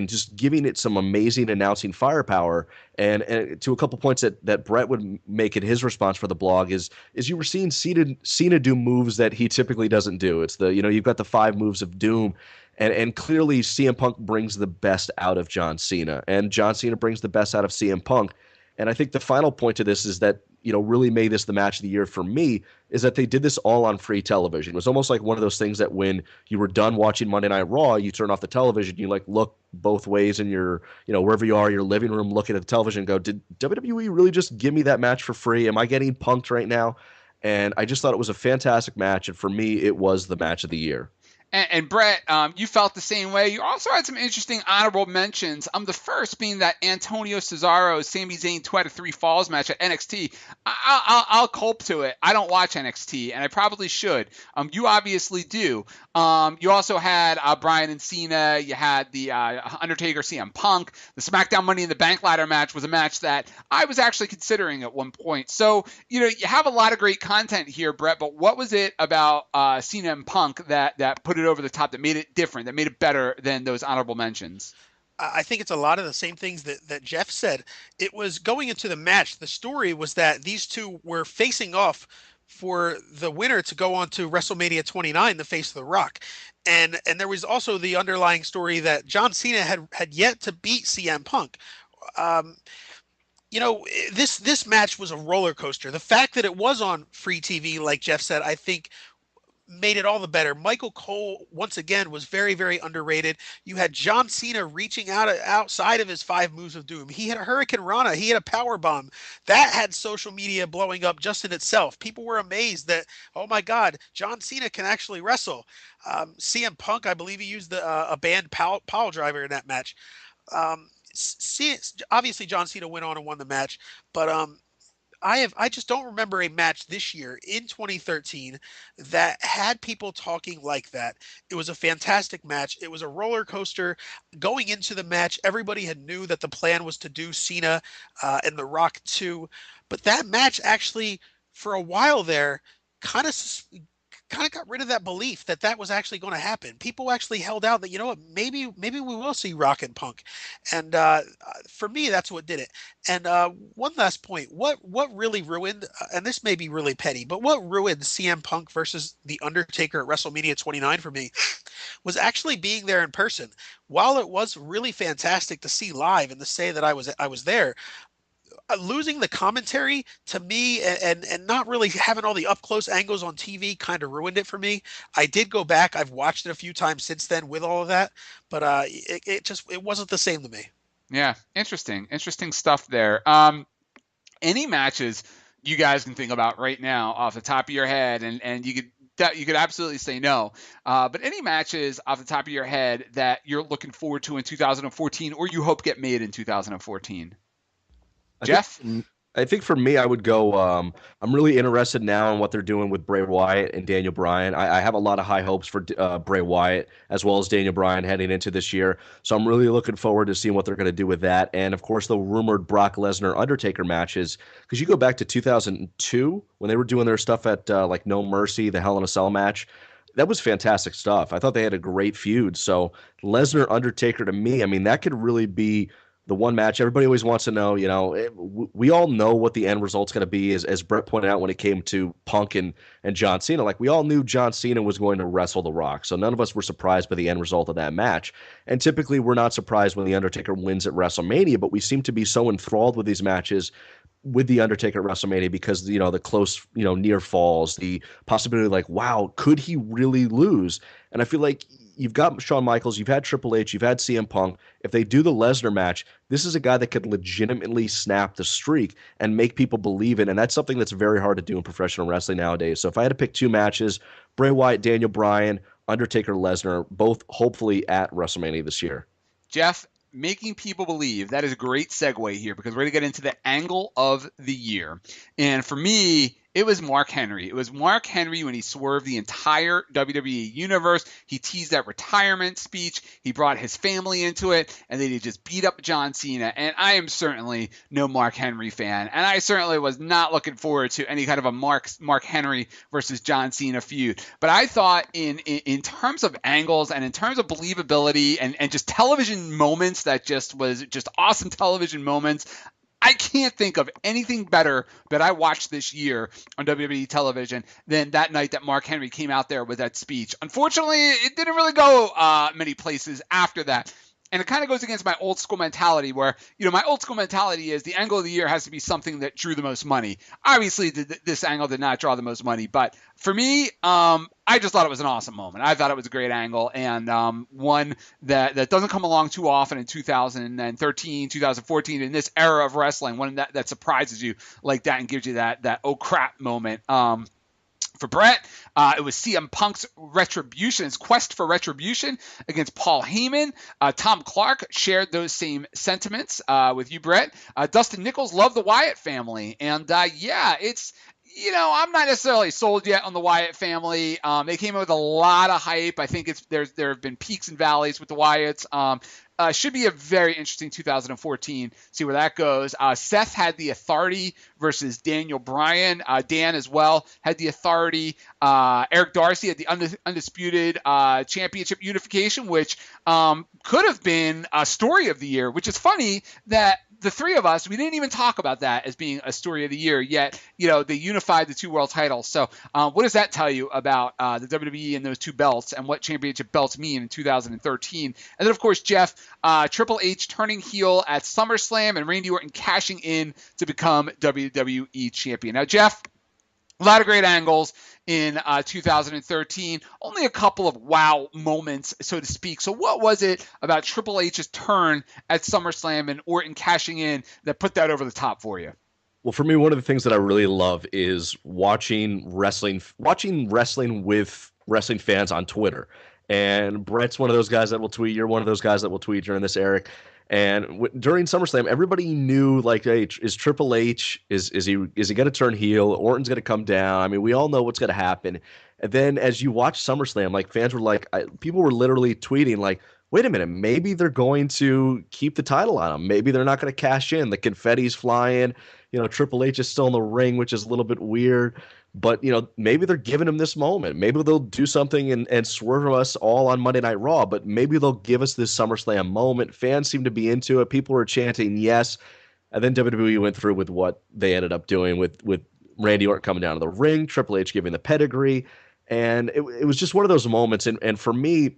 just giving it some amazing announcing firepower. And to a couple points that Brett would make in his response for the blog is you were seeing Cena do moves that he typically doesn't do. It's you've got the 5 moves of doom. And clearly CM Punk brings the best out of John Cena, and John Cena brings the best out of CM Punk. And I think the final point to this is that, really made this the match of the year for me is that they did this all on free television. It was almost like one of those things that when you were done watching Monday Night Raw, you turn off the television, you look both ways in your, wherever you are, your living room, looking at the television and go, did WWE really just give me that match for free? Am I getting punked right now? And I just thought it was a fantastic match. And for me, it was the match of the year.
And Brett, you felt the same way. You also had some interesting honorable mentions. The first being that Antonio Cesaro, Sami Zayn 2 out of 3 falls match at NXT. I'll culp to it. I don't watch NXT, and I probably should. You obviously do. You also had Bryan and Cena. You had the Undertaker CM Punk. The SmackDown Money in the Bank ladder match was a match that I was actually considering at one point. So, you have a lot of great content here, Brett, but what was it about Cena and Punk that put it over the top, that made it different, that made it better than those honorable mentions?
I think it's a lot of the same things that Jeff said. It was going into the match. The story was that these two were facing off for the winner to go on to WrestleMania 29, the face of The Rock. And there was also the underlying story that John Cena had yet to beat CM Punk. Um, this match was a roller coaster. The fact that it was on free TV, like Jeff said, I think made it all the better. Michael Cole, once again, was very, very underrated. You had John Cena reaching outside of his 5 moves of doom. He had a Hurricane Rana. He had a power bomb. That had social media blowing up just in itself. People were amazed that, oh my God, John Cena can actually wrestle. CM Punk, I believe he used a banned pile driver in that match. Obviously John Cena went on and won the match, but I just don't remember a match this year in 2013 that had people talking like that. It was a fantastic match. It was a roller coaster. Going into the match, everybody had knew that the plan was to do Cena and The Rock 2, but that match actually, for a while there, kind of got rid of that belief that that was actually going to happen. People actually held out that, you know what, maybe we will see Rock and Punk. And for me, that's what did it. And one last point, what really ruined, and this may be really petty, but what ruined CM Punk versus The Undertaker at WrestleMania 29 for me was actually being there in person. While it was really fantastic to see live and to say that I was there, losing the commentary to me and not really having all the up close angles on TV kind of ruined it for me. I did go back. I've watched it a few times since then with all of that, but it wasn't the same to me.
Yeah, interesting stuff there. Any matches you guys can think about right now off the top of your head, and you could absolutely say no, but any matches off the top of your head that you're looking forward to in 2014 or you hope get made in 2014? Jeff?
I think for me, I would go. I'm really interested now in what they're doing with Bray Wyatt and Daniel Bryan. I have a lot of high hopes for Bray Wyatt as well as Daniel Bryan heading into this year. So I'm really looking forward to seeing what they're going to do with that. And of course, the rumored Brock Lesnar Undertaker matches. Because you go back to 2002 when they were doing their stuff at like No Mercy, the Hell in a Cell match. That was fantastic stuff. I thought they had a great feud. So Lesnar Undertaker, to me, I mean, that could really be the one match everybody always wants to know. We all know what the end result's going to be, as Brett pointed out when it came to Punk and John Cena. Like, we all knew John Cena was going to wrestle The Rock, so none of us were surprised by the end result of that match. And typically, we're not surprised when The Undertaker wins at WrestleMania, but we seem to be so enthralled with these matches with The Undertaker at WrestleMania because, the close, near falls, the possibility like, wow, could he really lose? And I feel like you've got Shawn Michaels, you've had Triple H, you've had CM Punk. If they do the Lesnar match, this is a guy that could legitimately snap the streak and make people believe it. And that's something that's very hard to do in professional wrestling nowadays. So if I had to pick 2 matches, Bray Wyatt, Daniel Bryan, Undertaker, Lesnar, both hopefully at WrestleMania this year.
Jeff, making people believe, that is a great segue here because we're going to get into the angle of the year. And for me, it was Mark Henry. It was Mark Henry when he swerved the entire WWE universe. He teased that retirement speech. He brought his family into it, and then he just beat up John Cena. And I am certainly no Mark Henry fan, and I certainly was not looking forward to any kind of a Mark Henry versus John Cena feud. But I thought in terms of angles and in terms of believability and just television moments that just was just awesome television moments, I can't think of anything better that I watched this year on WWE television than that night that Mark Henry came out there with that speech. Unfortunately, it didn't really go many places after that. And it kind of goes against my old school mentality where, my old school mentality is the angle of the year has to be something that drew the most money. Obviously, this angle did not draw the most money. But for me, I just thought it was an awesome moment. I thought it was a great angle and one that doesn't come along too often in 2013, 2014, in this era of wrestling, one that surprises you like that and gives you that oh crap moment. For Brett, it was CM Punk's his quest for retribution against Paul Heyman. Tom Clark shared those same sentiments with you, Brett. Dustin Nichols loved the Wyatt family. And it's, I'm not necessarily sold yet on the Wyatt family. They came in with a lot of hype. I think there have been peaks and valleys with the Wyatts. Should be a very interesting 2014. See where that goes. Seth had the Authority versus Daniel Bryan. Dan as well had the Authority. Eric Darcy had the Undisputed Championship Unification, which could have been a story of the year, which is funny that the three of us, we didn't even talk about that as being a story of the year, yet, they unified the two world titles. So what does that tell you about the WWE and those two belts and what championship belts mean in 2013? And then, of course, Jeff, Triple H turning heel at SummerSlam and Randy Orton cashing in to become WWE champion. Now, Jeff, a lot of great angles in 2013. Only a couple of wow moments, so to speak. So what was it about Triple H's turn at SummerSlam and Orton cashing in that put that over the top for you?
Well, for me, one of the things that I really love is watching wrestling with wrestling fans on Twitter. And Brett's one of those guys that will tweet. You're one of those guys that will tweet during this, Eric. And during SummerSlam, everybody knew, like, hey, is Triple H, is he going to turn heel? Orton's going to come down. I mean, we all know what's going to happen. And then as you watch SummerSlam, like, fans were like, people were literally tweeting, like, wait a minute, maybe they're going to keep the title on him. Maybe they're not going to cash in. The confetti's flying. Triple H is still in the ring, which is a little bit weird. But, maybe they're giving him this moment. Maybe they'll do something and swerve us all on Monday Night Raw. But maybe they'll give us this SummerSlam moment. Fans seem to be into it. People were chanting yes. And then WWE went through with what they ended up doing with Randy Orton coming down to the ring, Triple H giving the pedigree. And it was just one of those moments. And for me,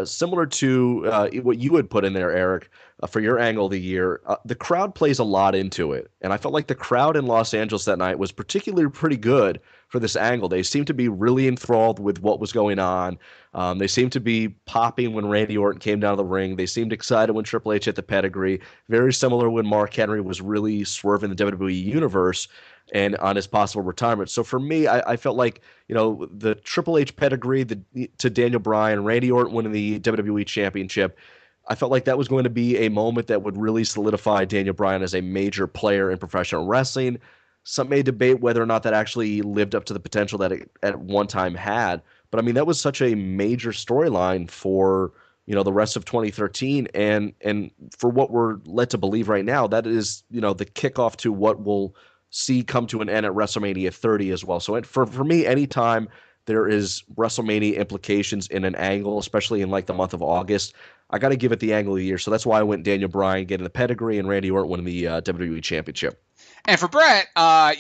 similar to what you would put in there, Eric, for your angle of the year, the crowd plays a lot into it. And I felt like the crowd in Los Angeles that night was particularly pretty good for this angle. They seemed to be really enthralled with what was going on. They seemed to be popping when Randy Orton came down to the ring. They seemed excited when Triple H hit the pedigree. Very similar when Mark Henry was really swerving the WWE universe and on his possible retirement. So for me, I felt like, the Triple H pedigree to Daniel Bryan, Randy Orton winning the WWE Championship, I felt like that was going to be a moment that would really solidify Daniel Bryan as a major player in professional wrestling. Some may debate whether or not that actually lived up to the potential that it at one time had. But I mean, that was such a major storyline for, the rest of 2013. And for what we're led to believe right now, that is, the kickoff to what we'll see come to an end at WrestleMania 30 as well. So for me, anytime there is WrestleMania implications in an angle, especially in like the month of August, I got to give it the angle of the year. So that's why I went Daniel Bryan getting the pedigree and Randy Orton winning the WWE Championship.
And for Brett,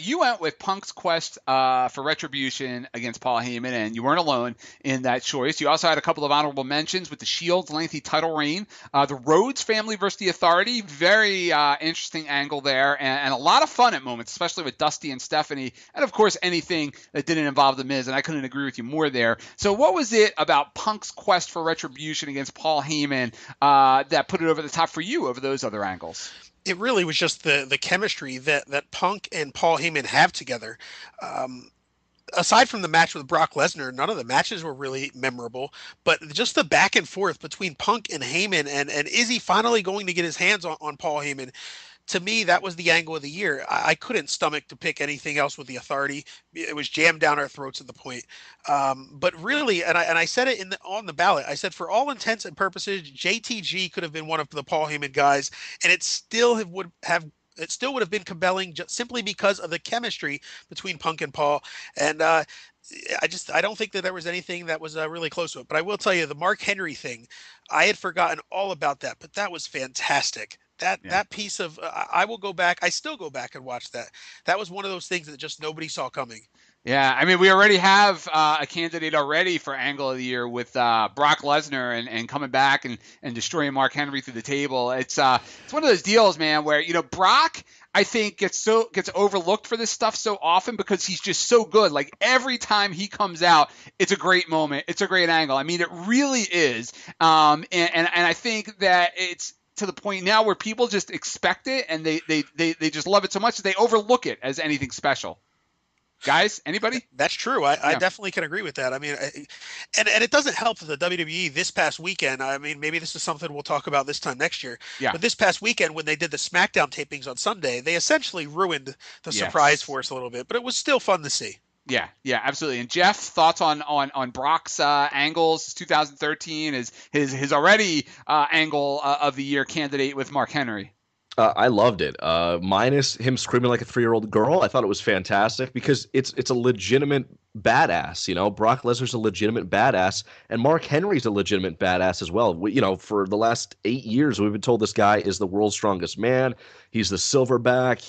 you went with Punk's quest for retribution against Paul Heyman, and you weren't alone in that choice. You also had a couple of honorable mentions with the Shield's lengthy title reign, the Rhodes family versus the Authority, very interesting angle there, and a lot of fun at moments, especially with Dusty and Stephanie, and of course anything that didn't involve The Miz, and I couldn't agree with you more there. So what was it about Punk's quest for retribution against Paul Heyman that put it over the top for you over those other angles?
It really was just the chemistry that Punk and Paul Heyman have together. Aside from the match with Brock Lesnar, none of the matches were really memorable, but just the back and forth between Punk and Heyman, and is he finally going to get his hands on Paul Heyman? To me, that was the angle of the year. I couldn't stomach to pick anything else with the Authority. It was jammed down our throats at the point. But really, and I said it on the ballot, I said for all intents and purposes, JTG could have been one of the Paul Heyman guys, and it still would have been compelling just simply because of the chemistry between Punk and Paul. And I don't think that there was anything that was really close to it. But I will tell you, the Mark Henry thing, I had forgotten all about that, but that was fantastic. That piece of I still go back and watch that. That was one of those things that just nobody saw coming.
Yeah, I mean, we already have a candidate already for Angle of the Year with Brock Lesnar and coming back and destroying Mark Henry through the table. It's one of those deals, man, where Brock, I think, gets overlooked for this stuff so often because he's just so good. Like every time he comes out, it's a great moment, it's a great angle. I mean, it really is. And I think that it's to the point now where people just expect it and they just love it so much that they overlook it as anything special. Guys, anybody?
That's true. I definitely can agree with that. I mean, and it doesn't help that the WWE this past weekend, I mean, maybe this is something we'll talk about this time next year, but this past weekend when they did the SmackDown tapings on Sunday, they essentially ruined the surprise for us a little bit, but it was still fun to see.
Yeah, absolutely. And Jeff, thoughts on Brock's angles? 2013 is his already angle of the year candidate with Mark Henry.
I loved it. Minus him screaming like a 3-year-old girl, I thought it was fantastic because it's a legitimate badass. Brock Lesnar's a legitimate badass, and Mark Henry's a legitimate badass as well. For the last 8 years, we've been told this guy is the world's strongest man. He's the silverback.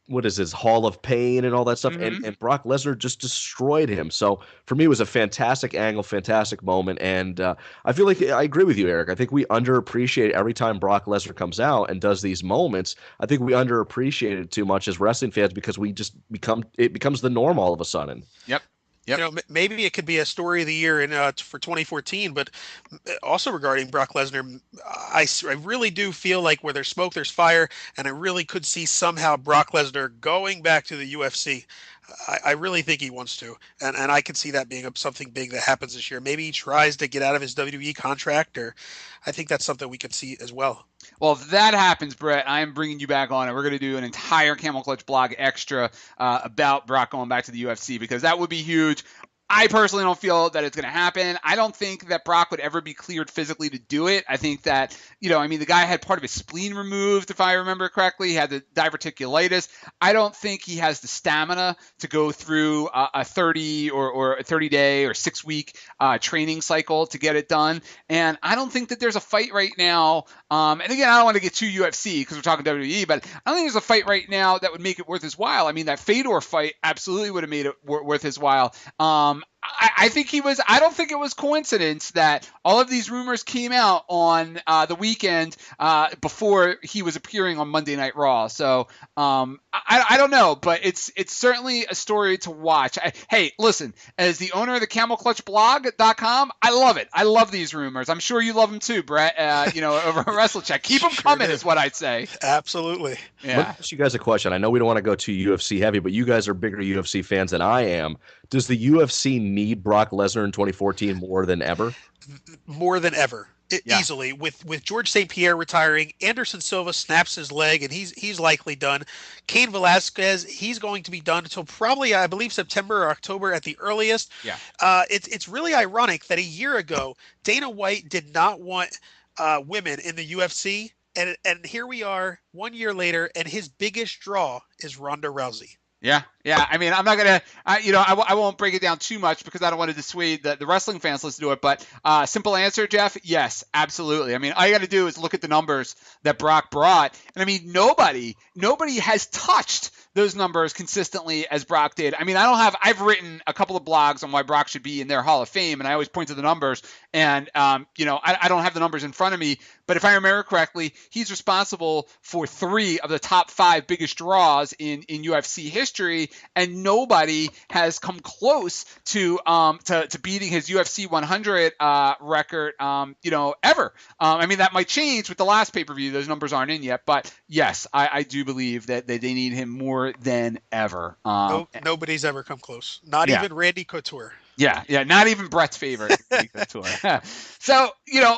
What is his Hall of Pain and all that stuff, and Brock Lesnar just destroyed him. So for me, it was a fantastic angle, fantastic moment, and I feel like I agree with you, Eric. I think we underappreciate every time Brock Lesnar comes out and does these moments. I think we underappreciate it too much as wrestling fans because it becomes the norm all of a sudden.
Yep.
Maybe it could be a story of the year for 2014, but also regarding Brock Lesnar, I really do feel like where there's smoke, there's fire, and I really could see somehow Brock Lesnar going back to the UFC. I really think he wants to, and I could see that being something big that happens this year. Maybe he tries to get out of his WWE contract, or I think that's something we could see as well.
Well, if that happens, Brett, I am bringing you back on, and we're going to do an entire Camel Clutch blog extra about Brock going back to the UFC, because that would be huge. I personally don't feel that it's going to happen. I don't think that Brock would ever be cleared physically to do it. I think that, the guy had part of his spleen removed, if I remember correctly. He had the diverticulitis. I don't think he has the stamina to go through a 30 or a 30-day or 6-week training cycle to get it done. And I don't think that there's a fight right now. And again, I don't want to get too UFC because we're talking WWE, but I don't think there's a fight right now that would make it worth his while. I mean, that Fedor fight absolutely would have made it worth his while. I think I don't think it was coincidence that all of these rumors came out on the weekend before he was appearing on Monday Night Raw. So I don't know, but it's certainly a story to watch. Hey, listen, as the owner of the CamelClutchBlog.com, I love it. I love these rumors. I'm sure you love them too, Brett. Over WrestleCheck. Keep them coming is what I'd say.
Absolutely.
Yeah. Let me ask you guys a question. I know we don't want to go too UFC heavy, but you guys are bigger UFC fans than I am. Does the UFC need Brock Lesnar in 2014 more than ever?
More than ever. Easily. With George St. Pierre retiring, Anderson Silva snaps his leg, and he's likely done. Cain Velasquez, he's going to be done until probably, I believe, September or October at the earliest.
Yeah.
It's really ironic that a year ago, Dana White did not want women in the UFC, and here we are 1 year later, and his biggest draw is Ronda Rousey.
Yeah. I mean, I'm not going to, I won't break it down too much because I don't want to dissuade the wrestling fans listen to it. But simple answer, Jeff, yes, absolutely. I mean, all you got to do is look at the numbers that Brock brought. And I mean, nobody has touched those numbers consistently as Brock did. I mean, I've written a couple of blogs on why Brock should be in their Hall of Fame, and I always point to the numbers. And, I don't have the numbers in front of me, but if I remember correctly, he's responsible for 3 of the top 5 biggest draws in UFC history, and nobody has come close to beating his UFC 100 record, ever. I mean, that might change with the last pay-per-view. Those numbers aren't in yet, but yes, I do believe that they need him more than ever.
Nobody's ever come close. Not even Randy Couture.
Yeah, not even Brett's favorite. So,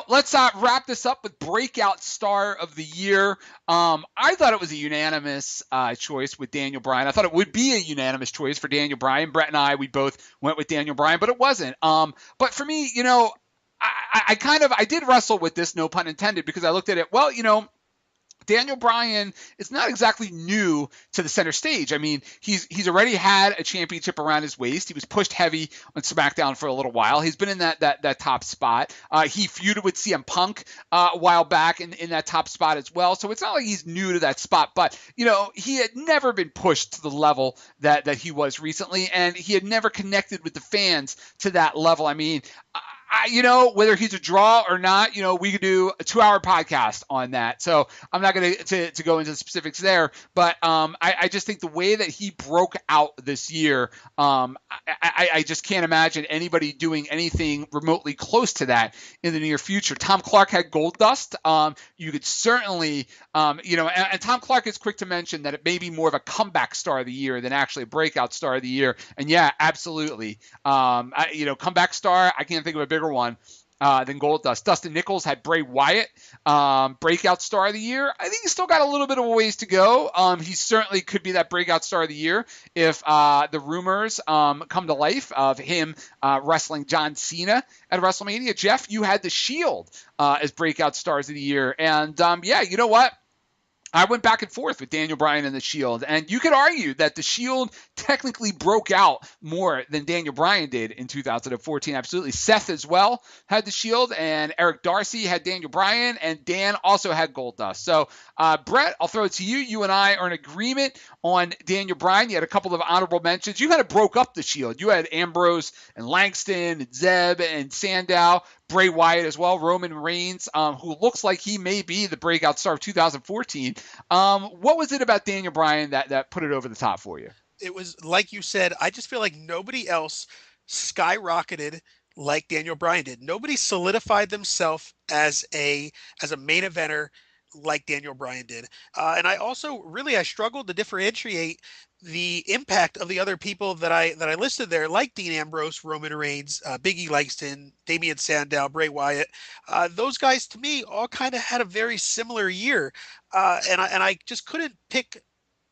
let's wrap this up with Breakout Star of the Year. I thought it was a unanimous choice with Daniel Bryan. I thought it would be a unanimous choice for Daniel Bryan. Brett and I, we both went with Daniel Bryan, but it wasn't. But for me, I did wrestle with this, no pun intended, because I looked at it, well, Daniel Bryan is not exactly new to the center stage. I mean, he's already had a championship around his waist. He was pushed heavy on SmackDown for a little while. He's been in that top spot. He feuded with CM Punk a while back in that top spot as well. So it's not like he's new to that spot, but he had never been pushed to the level that he was recently, and he had never connected with the fans to that level. I mean, whether he's a draw or not, we could do a 2-hour podcast on that. So I'm not going to go into the specifics there, but I just think the way that he broke out this year, I just can't imagine anybody doing anything remotely close to that in the near future. Tom Clark had Gold Dust. You could certainly, and Tom Clark is quick to mention that it may be more of a comeback star of the year than actually a breakout star of the year. And yeah, absolutely. Comeback star, I can't think of a bigger one than Gold Dust. Dustin Nichols had Bray Wyatt, breakout star of the year. I think he's still got a little bit of a ways to go. He certainly could be that breakout star of the year if the rumors come to life of him wrestling John Cena at WrestleMania. Jeff, you had The Shield as breakout stars of the year. And you know what? I went back and forth with Daniel Bryan and the Shield, and you could argue that the Shield technically broke out more than Daniel Bryan did in 2014. Absolutely. Seth as well had the Shield, and Eric Darcy had Daniel Bryan, and Dan also had Goldust. So, Brett, I'll throw it to you. You and I are in agreement on Daniel Bryan. You had a couple of honorable mentions. You kind of broke up the Shield. You had Ambrose and Langston and Zeb and Sandow. Bray Wyatt as well, Roman Reigns, who looks like he may be the breakout star of 2014. What was it about Daniel Bryan that put it over the top for you?
It was like you said, I just feel like nobody else skyrocketed like Daniel Bryan did. Nobody solidified themselves as a main eventer like Daniel Bryan did. And I also I struggled to differentiate the impact of the other people that I listed there, like Dean Ambrose, Roman Reigns, Big E Langston, Damian Sandow, Bray Wyatt. Those guys to me all kind of had a very similar year, and I just couldn't pick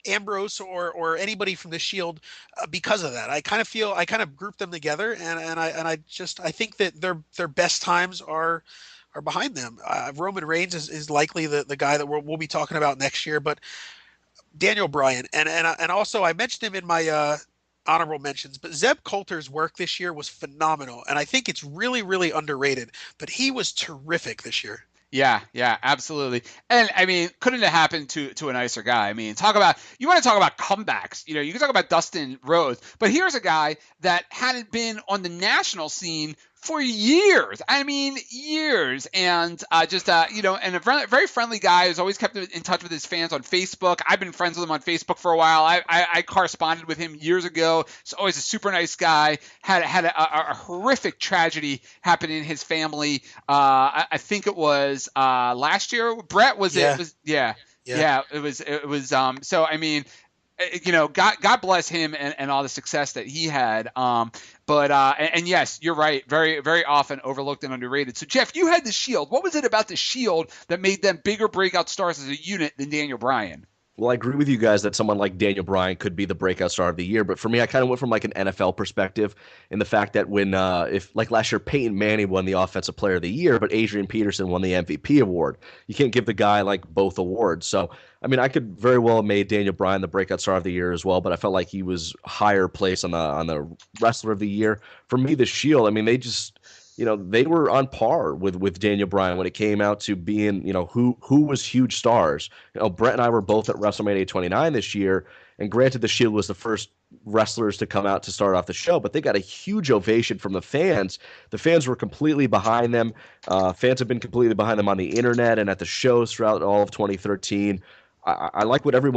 Ambrose or anybody from the Shield because of that. I kind of grouped them together, and I think that their best times are behind them. Roman Reigns is likely the guy that we'll be talking about next year, but Daniel Bryan and also I mentioned him in my honorable mentions, but Zeb Coulter's work this year was phenomenal, and I think it's really underrated. But he was terrific this year.
Yeah, absolutely. And I mean, couldn't have happened to a nicer guy. I mean, you want to talk about comebacks. You know, you can talk about Dustin Rhodes, but here's a guy that hadn't been on the national scene for years. I mean, years. And and a very friendly guy who's always kept in touch with his fans on Facebook. I've been friends with him on Facebook for a while. I corresponded with him years ago. He's always a super nice guy. Had a horrific tragedy happen in his family. I think it was last year. Brett, was
yeah.
it? Was, yeah. It was. So I mean, God bless him and all the success that he had. And yes, you're right. Very, very often overlooked and underrated. So Jeff, you had the Shield. What was it about the Shield that made them bigger breakout stars as a unit than Daniel Bryan?
Well, I agree with you guys that someone like Daniel Bryan could be the breakout star of the year. But for me, I kind of went from like an NFL perspective in the fact that when, if like last year, Peyton Manning won the Offensive Player of the Year, but Adrian Peterson won the MVP award. You can't give the guy like both awards. So, I mean, I could very well have made Daniel Bryan the breakout star of the year as well, but I felt like he was higher placed on the Wrestler of the Year. For me, the Shield, I mean, they just, they were on par with Daniel Bryan when it came out to being, who was huge stars. Brett and I were both at WrestleMania 29 this year, and granted, the Shield was the first wrestlers to come out to start off the show, but they got a huge ovation from the fans. The fans were completely behind them. Fans have been completely behind them on the internet and at the shows throughout all of 2013. I like what every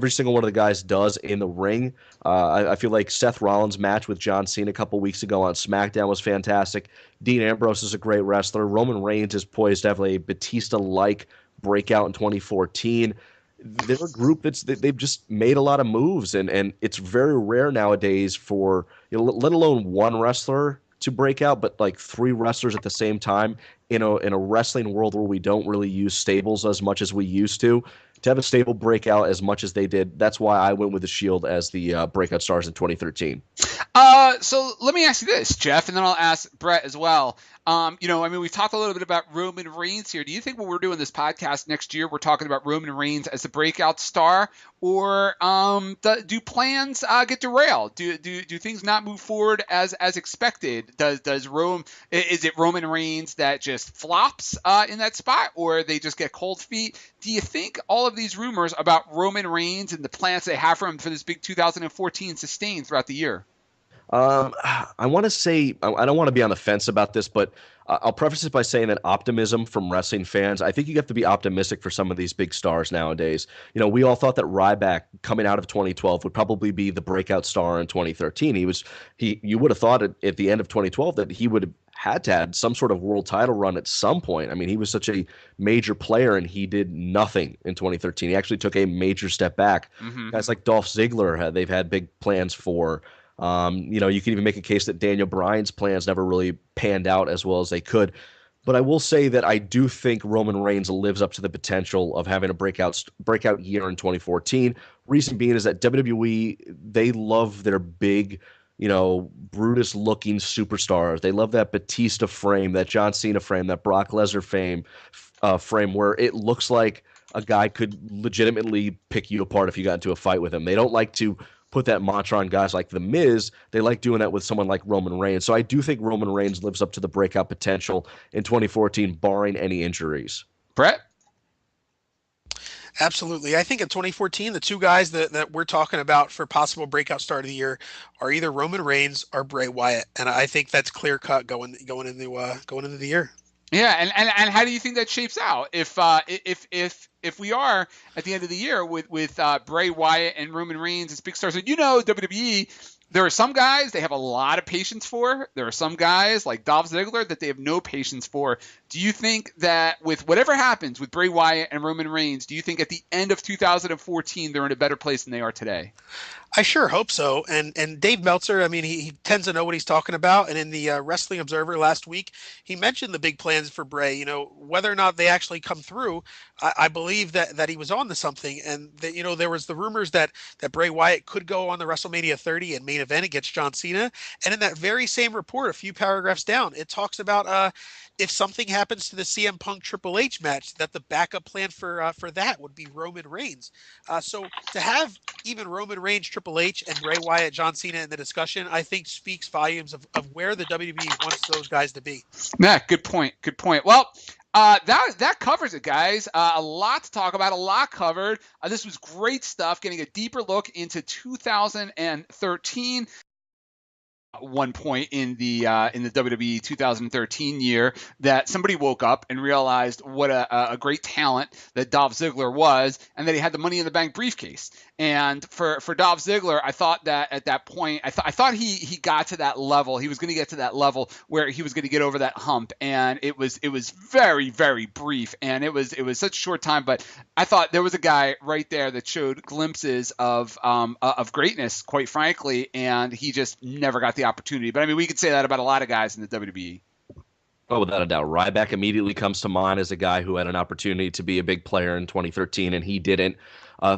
single one of the guys does in the ring. I feel like Seth Rollins' match with John Cena a couple weeks ago on SmackDown was fantastic. Dean Ambrose is a great wrestler. Roman Reigns is poised to have a Batista-like breakout in 2014. They're a group they've just made a lot of moves, and it's very rare nowadays for, let alone one wrestler to break out, but like three wrestlers at the same time in a wrestling world where we don't really use stables as much as we used to have a stable breakout as much as they did. That's why I went with the Shield as the breakout stars in 2013.
So let me ask you this, Jeff, and then I'll ask Brett as well. We've talked a little bit about Roman Reigns here. Do you think when we're doing this podcast next year, we're talking about Roman Reigns as the breakout star, or do plans get derailed? Do things not move forward as expected? Is it Roman Reigns that just flops in that spot, or they just get cold feet? Do you think all of these rumors about Roman Reigns and the plans they have for him for this big 2014 sustain throughout the year?
I want to say, I don't want to be on the fence about this, but I'll preface it by saying that optimism from wrestling fans, I think you have to be optimistic for some of these big stars nowadays. We all thought that Ryback coming out of 2012 would probably be the breakout star in 2013. You would have thought at the end of 2012 that he would have had to have some sort of world title run at some point. I mean, he was such a major player, and he did nothing in 2013. He actually took a major step back. Mm-hmm. Guys like Dolph Ziggler, they've had big plans for. You can even make a case that Daniel Bryan's plans never really panned out as well as they could. But I will say that I do think Roman Reigns lives up to the potential of having a breakout year in 2014. Reason being is that WWE, they love their big, Brutus-looking superstars. They love that Batista frame, that John Cena frame, that Brock Lesnar frame where it looks like a guy could legitimately pick you apart if you got into a fight with him. They don't like to put that mantra on guys like The Miz. They like doing that with someone like Roman Reigns. So I do think Roman Reigns lives up to the breakout potential in 2014, barring any injuries.
Brett?
Absolutely. I think in 2014, the two guys that we're talking about for possible breakout start of the year are either Roman Reigns or Bray Wyatt, and I think that's clear cut going into the year.
Yeah, and how do you think that shapes out? If we are at the end of the year with Bray Wyatt and Roman Reigns as big stars, and WWE, there are some guys they have a lot of patience for. There are some guys like Dolph Ziggler that they have no patience for. Do you think that with whatever happens with Bray Wyatt and Roman Reigns, do you think at the end of 2014 they're in a better place than they are today?
I sure hope so. And Dave Meltzer, I mean, he tends to know what he's talking about. And in the Wrestling Observer last week, he mentioned the big plans for Bray. You know, whether or not they actually come through, I believe that he was on to something. And that, you know, there was the rumors that Bray Wyatt could go on the WrestleMania 30 and main event against John Cena. And in that very same report, a few paragraphs down, it talks about if something happens to the CM Punk Triple H match, that the backup plan for that would be Roman Reigns. So to have even Roman Reigns, Triple H, and Bray Wyatt, John Cena in the discussion, I think speaks volumes of where the WWE wants those guys to be.
Yeah, good point. Good point. Well, that covers it, guys. A lot to talk about, a lot covered. This was great stuff, getting a deeper look into 2013. One point in the WWE 2013 year that somebody woke up and realized what a great talent that Dolph Ziggler was, and that he had the Money in the Bank briefcase. And for Dolph Ziggler, I thought that at that point, I thought he got to that level. He was going to get to that level where he was going to get over that hump, and it was very, very brief, and it was such a short time. But I thought there was a guy right there that showed glimpses of greatness, quite frankly, and he just never got the opportunity. But I mean, we could say that about a lot of guys in the WWE.
Oh, without a doubt. Ryback immediately comes to mind as a guy who had an opportunity to be a big player in 2013, and he didn't.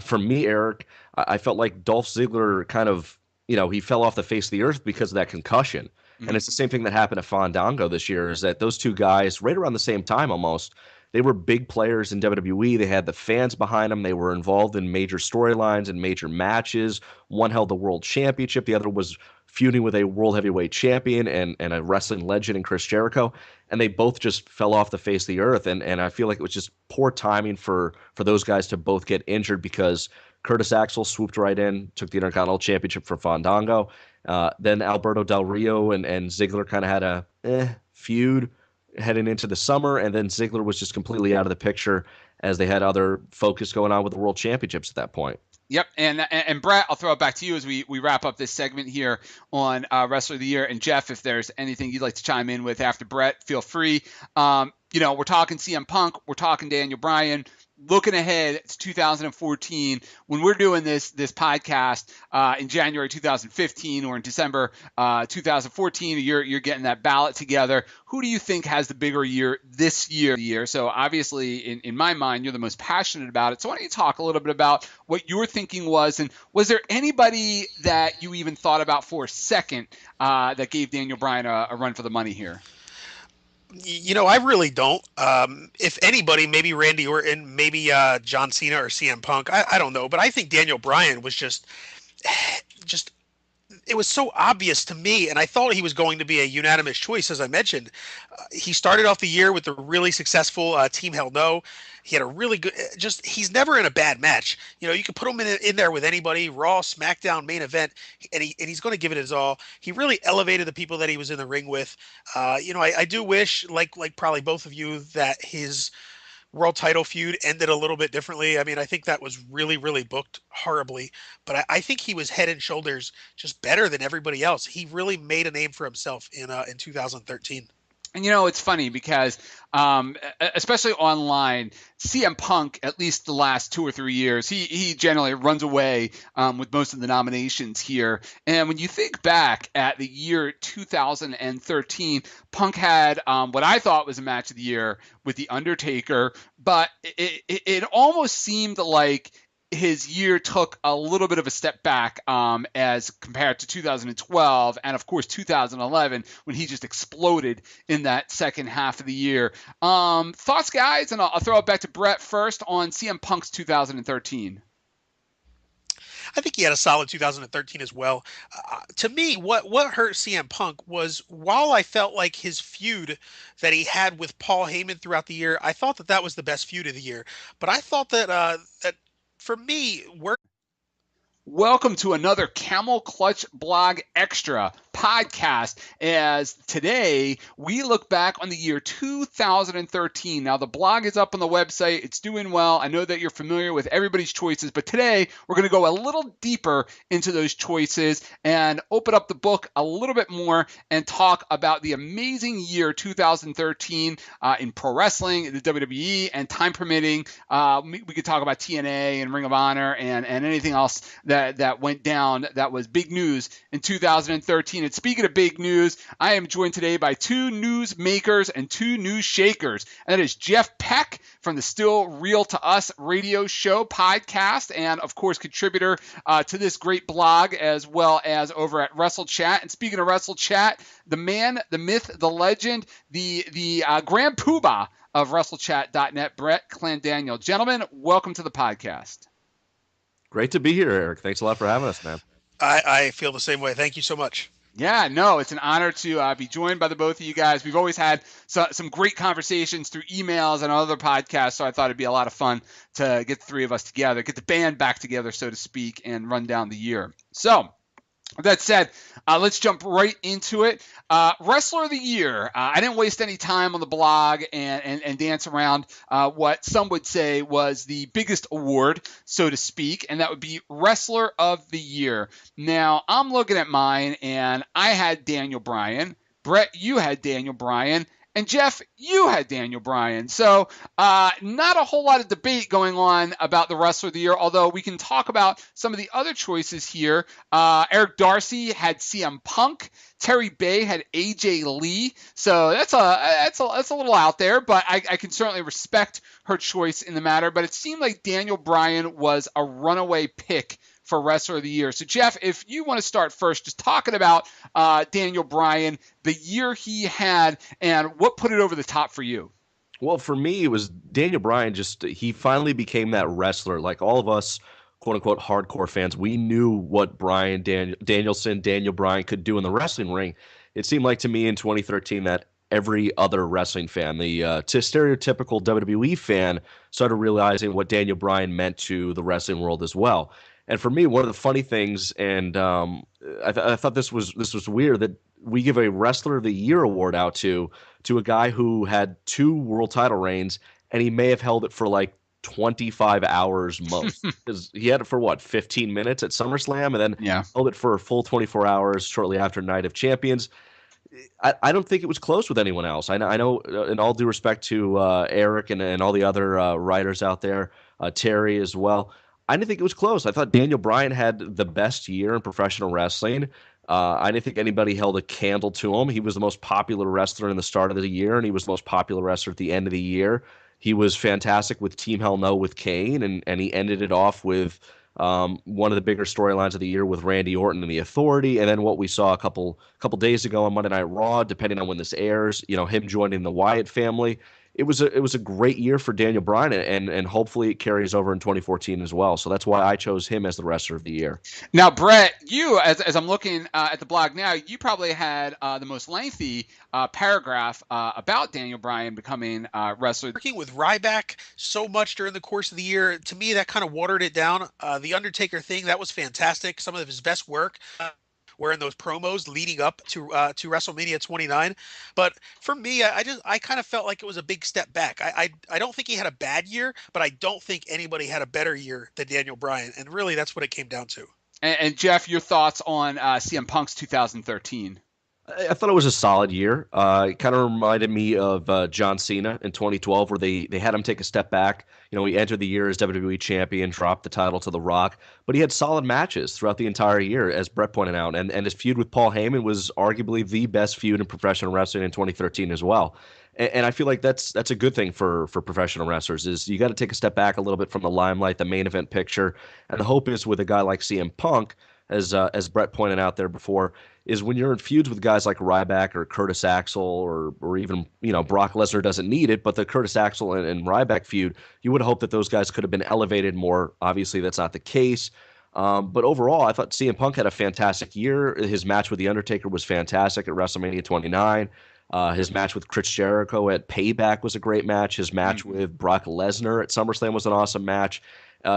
For me, Eric, I felt like Dolph Ziggler kind of, he fell off the face of the earth because of that concussion. Mm-hmm. And it's the same thing that happened to Fandango this year, is that those two guys, right around the same time almost, they were big players in WWE. They had the fans behind them. They were involved in major storylines and major matches. One held the world championship. The other was feuding with a world heavyweight champion and a wrestling legend in Chris Jericho. And they both just fell off the face of the earth. And I feel like it was just poor timing for those guys to both get injured, because Curtis Axel swooped right in, took the Intercontinental Championship for Fandango. Then Alberto Del Rio and Ziggler kind of had a feud heading into the summer, and then Ziggler was just completely out of the picture as they had other focus going on with the World Championships at that point.
Yep, and Brett, I'll throw it back to you as we wrap up this segment here on Wrestler of the Year. And Jeff, if there's anything you'd like to chime in with after Brett, feel free. We're talking CM Punk, we're talking Daniel Bryan. Looking ahead to 2014, when we're doing this podcast in January 2015 or in December 2014, you're getting that ballot together. Who do you think has the bigger year this year? So obviously, in my mind, you're the most passionate about it. So why don't you talk a little bit about what your thinking was, and was there anybody that you even thought about for a second that gave Daniel Bryan a run for the money here?
I really don't. If anybody, maybe Randy Orton, maybe John Cena or CM Punk. I don't know, but I think Daniel Bryan was just it was so obvious to me, and I thought he was going to be a unanimous choice, as I mentioned. He started off the year with a really successful Team Hell No. He had a really good, he's never in a bad match. You can put him in there with anybody, Raw, SmackDown, main event, and he's going to give it his all. He really elevated the people that he was in the ring with. I do wish, like probably both of you, that his world title feud ended a little bit differently. I mean, I think that was really, really booked horribly, but I think he was head and shoulders just better than everybody else. He really made a name for himself in 2013.
And it's funny because, especially online, CM Punk, at least the last 2 or 3 years, he generally runs away with most of the nominations here. And when you think back at the year 2013, Punk had what I thought was a match of the year with The Undertaker, but it almost seemed like his year took a little bit of a step back as compared to 2012 and, of course, 2011 when he just exploded in that second half of the year. Thoughts, guys? And I'll throw it back to Brett first on CM Punk's 2013.
I think he had a solid 2013 as well. To me, what hurt CM Punk was while I felt like his feud that he had with Paul Heyman throughout the year, I thought that was the best feud of the year. But I thought that for me,
Welcome to another Camel Clutch Blog Extra podcast, as today we look back on the year 2013. Now, the blog is up on the website. It's doing well. I know that you're familiar with everybody's choices, but today we're going to go a little deeper into those choices and open up the book a little bit more and talk about the amazing year 2013 in pro wrestling, the WWE, and time permitting, we could talk about TNA and Ring of Honor and anything else that went down that was big news in 2013. And speaking of big news, I am joined today by two news makers and two news shakers. And that is Jeff Peck from the Still Real to Us radio show podcast, and of course contributor to this great blog, as well as over at Wrestle Chat. And speaking of Wrestle Chat, the man, the myth, the legend, the grand poobah of WrestleChat.net, Brett Clandaniel. Gentlemen, welcome to the podcast.
Great to be here, Eric. Thanks a lot for having us, man.
I feel the same way. Thank you so much.
Yeah, no, it's an honor to be joined by the both of you guys. We've always had some great conversations through emails and other podcasts, so I thought it'd be a lot of fun to get the three of us together, get the band back together, so to speak, and run down the year. So, with that said, let's jump right into it. Wrestler of the Year. I didn't waste any time on the blog and dance around what some would say was the biggest award, so to speak, and that would be Wrestler of the Year. Now, I'm looking at mine, and I had Daniel Bryan. Brett, you had Daniel Bryan. And Jeff, you had Daniel Bryan. So not a whole lot of debate going on about the Wrestler of the Year, although we can talk about some of the other choices here. Eric Darcy had CM Punk. Terry Bay had AJ Lee. So that's a little out there, but I can certainly respect her choice in the matter. But it seemed like Daniel Bryan was a runaway pick for Wrestler of the Year. So, Jeff, if you want to start first, just talking about Daniel Bryan, the year he had, and what put it over the top for you.
Well, for me, it was Daniel Bryan. He finally became that wrestler. Like all of us, quote unquote, hardcore fans, we knew what Daniel Bryan could do in the wrestling ring. It seemed like to me in 2013 that every other wrestling fan, the stereotypical WWE fan, started realizing what Daniel Bryan meant to the wrestling world as well. And for me, one of the funny things, and I thought this was weird, that we give a Wrestler of the Year award out to a guy who had 2 world title reigns, and he may have held it for like 25 hours most. Because he had it for 15 minutes at SummerSlam, and then held it for a full 24 hours shortly after Night of Champions. I don't think it was close with anyone else. I know, in all due respect to Eric and all the other writers out there, Terry as well, I didn't think it was close. I thought Daniel Bryan had the best year in professional wrestling. I didn't think anybody held a candle to him. He was the most popular wrestler in the start of the year, and he was the most popular wrestler at the end of the year. He was fantastic with Team Hell No with Kane, and he ended it off with one of the bigger storylines of the year with Randy Orton and the Authority, and then what we saw a couple days ago on Monday Night Raw, depending on when this airs, him joining the Wyatt family. It was a great year for Daniel Bryan, and hopefully it carries over in 2014 as well. So that's why I chose him as the Wrestler of the Year.
Now, Brett, you, as I'm looking at the blog now, you probably had the most lengthy paragraph about Daniel Bryan becoming wrestler.
Working with Ryback so much during the course of the year, to me, that kind of watered it down. The Undertaker thing, that was fantastic. Some of his best work were in those promos leading up to WrestleMania 29. But for me, I kind of felt like it was a big step back. I don't think he had a bad year, but I don't think anybody had a better year than Daniel Bryan. And really, that's what it came down to.
And Jeff, your thoughts on CM Punk's 2013?
I thought it was a solid year. It kind of reminded me of John Cena in 2012, where they had him take a step back. He entered the year as WWE champion, dropped the title to The Rock, but he had solid matches throughout the entire year, as Brett pointed out. And his feud with Paul Heyman was arguably the best feud in professional wrestling in 2013 as well. And I feel like that's a good thing for professional wrestlers. Is you got to take a step back a little bit from the limelight, the main event picture, and the hope is with a guy like CM Punk, as Brett pointed out there before, is when you're in feuds with guys like Ryback or Curtis Axel or even Brock Lesnar doesn't need it, but the Curtis Axel and Ryback feud, you would hope that those guys could have been elevated more. Obviously, that's not the case. But overall, I thought CM Punk had a fantastic year. His match with The Undertaker was fantastic at WrestleMania 29. His match with Chris Jericho at Payback was a great match. His match with Brock Lesnar at SummerSlam was an awesome match.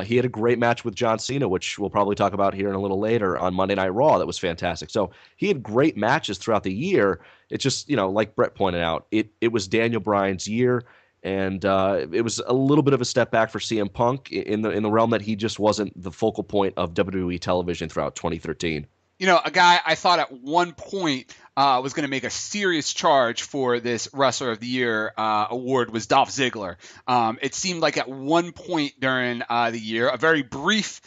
He had a great match with John Cena, which we'll probably talk about here in a little later on Monday Night Raw. That was fantastic. So he had great matches throughout the year. It's just, like Brett pointed out, it was Daniel Bryan's year. And it was a little bit of a step back for CM Punk in the realm that he just wasn't the focal point of WWE television throughout 2013.
A guy I thought at one point was going to make a serious charge for this Wrestler of the Year award was Dolph Ziggler. It seemed like at one point during the year, a very brief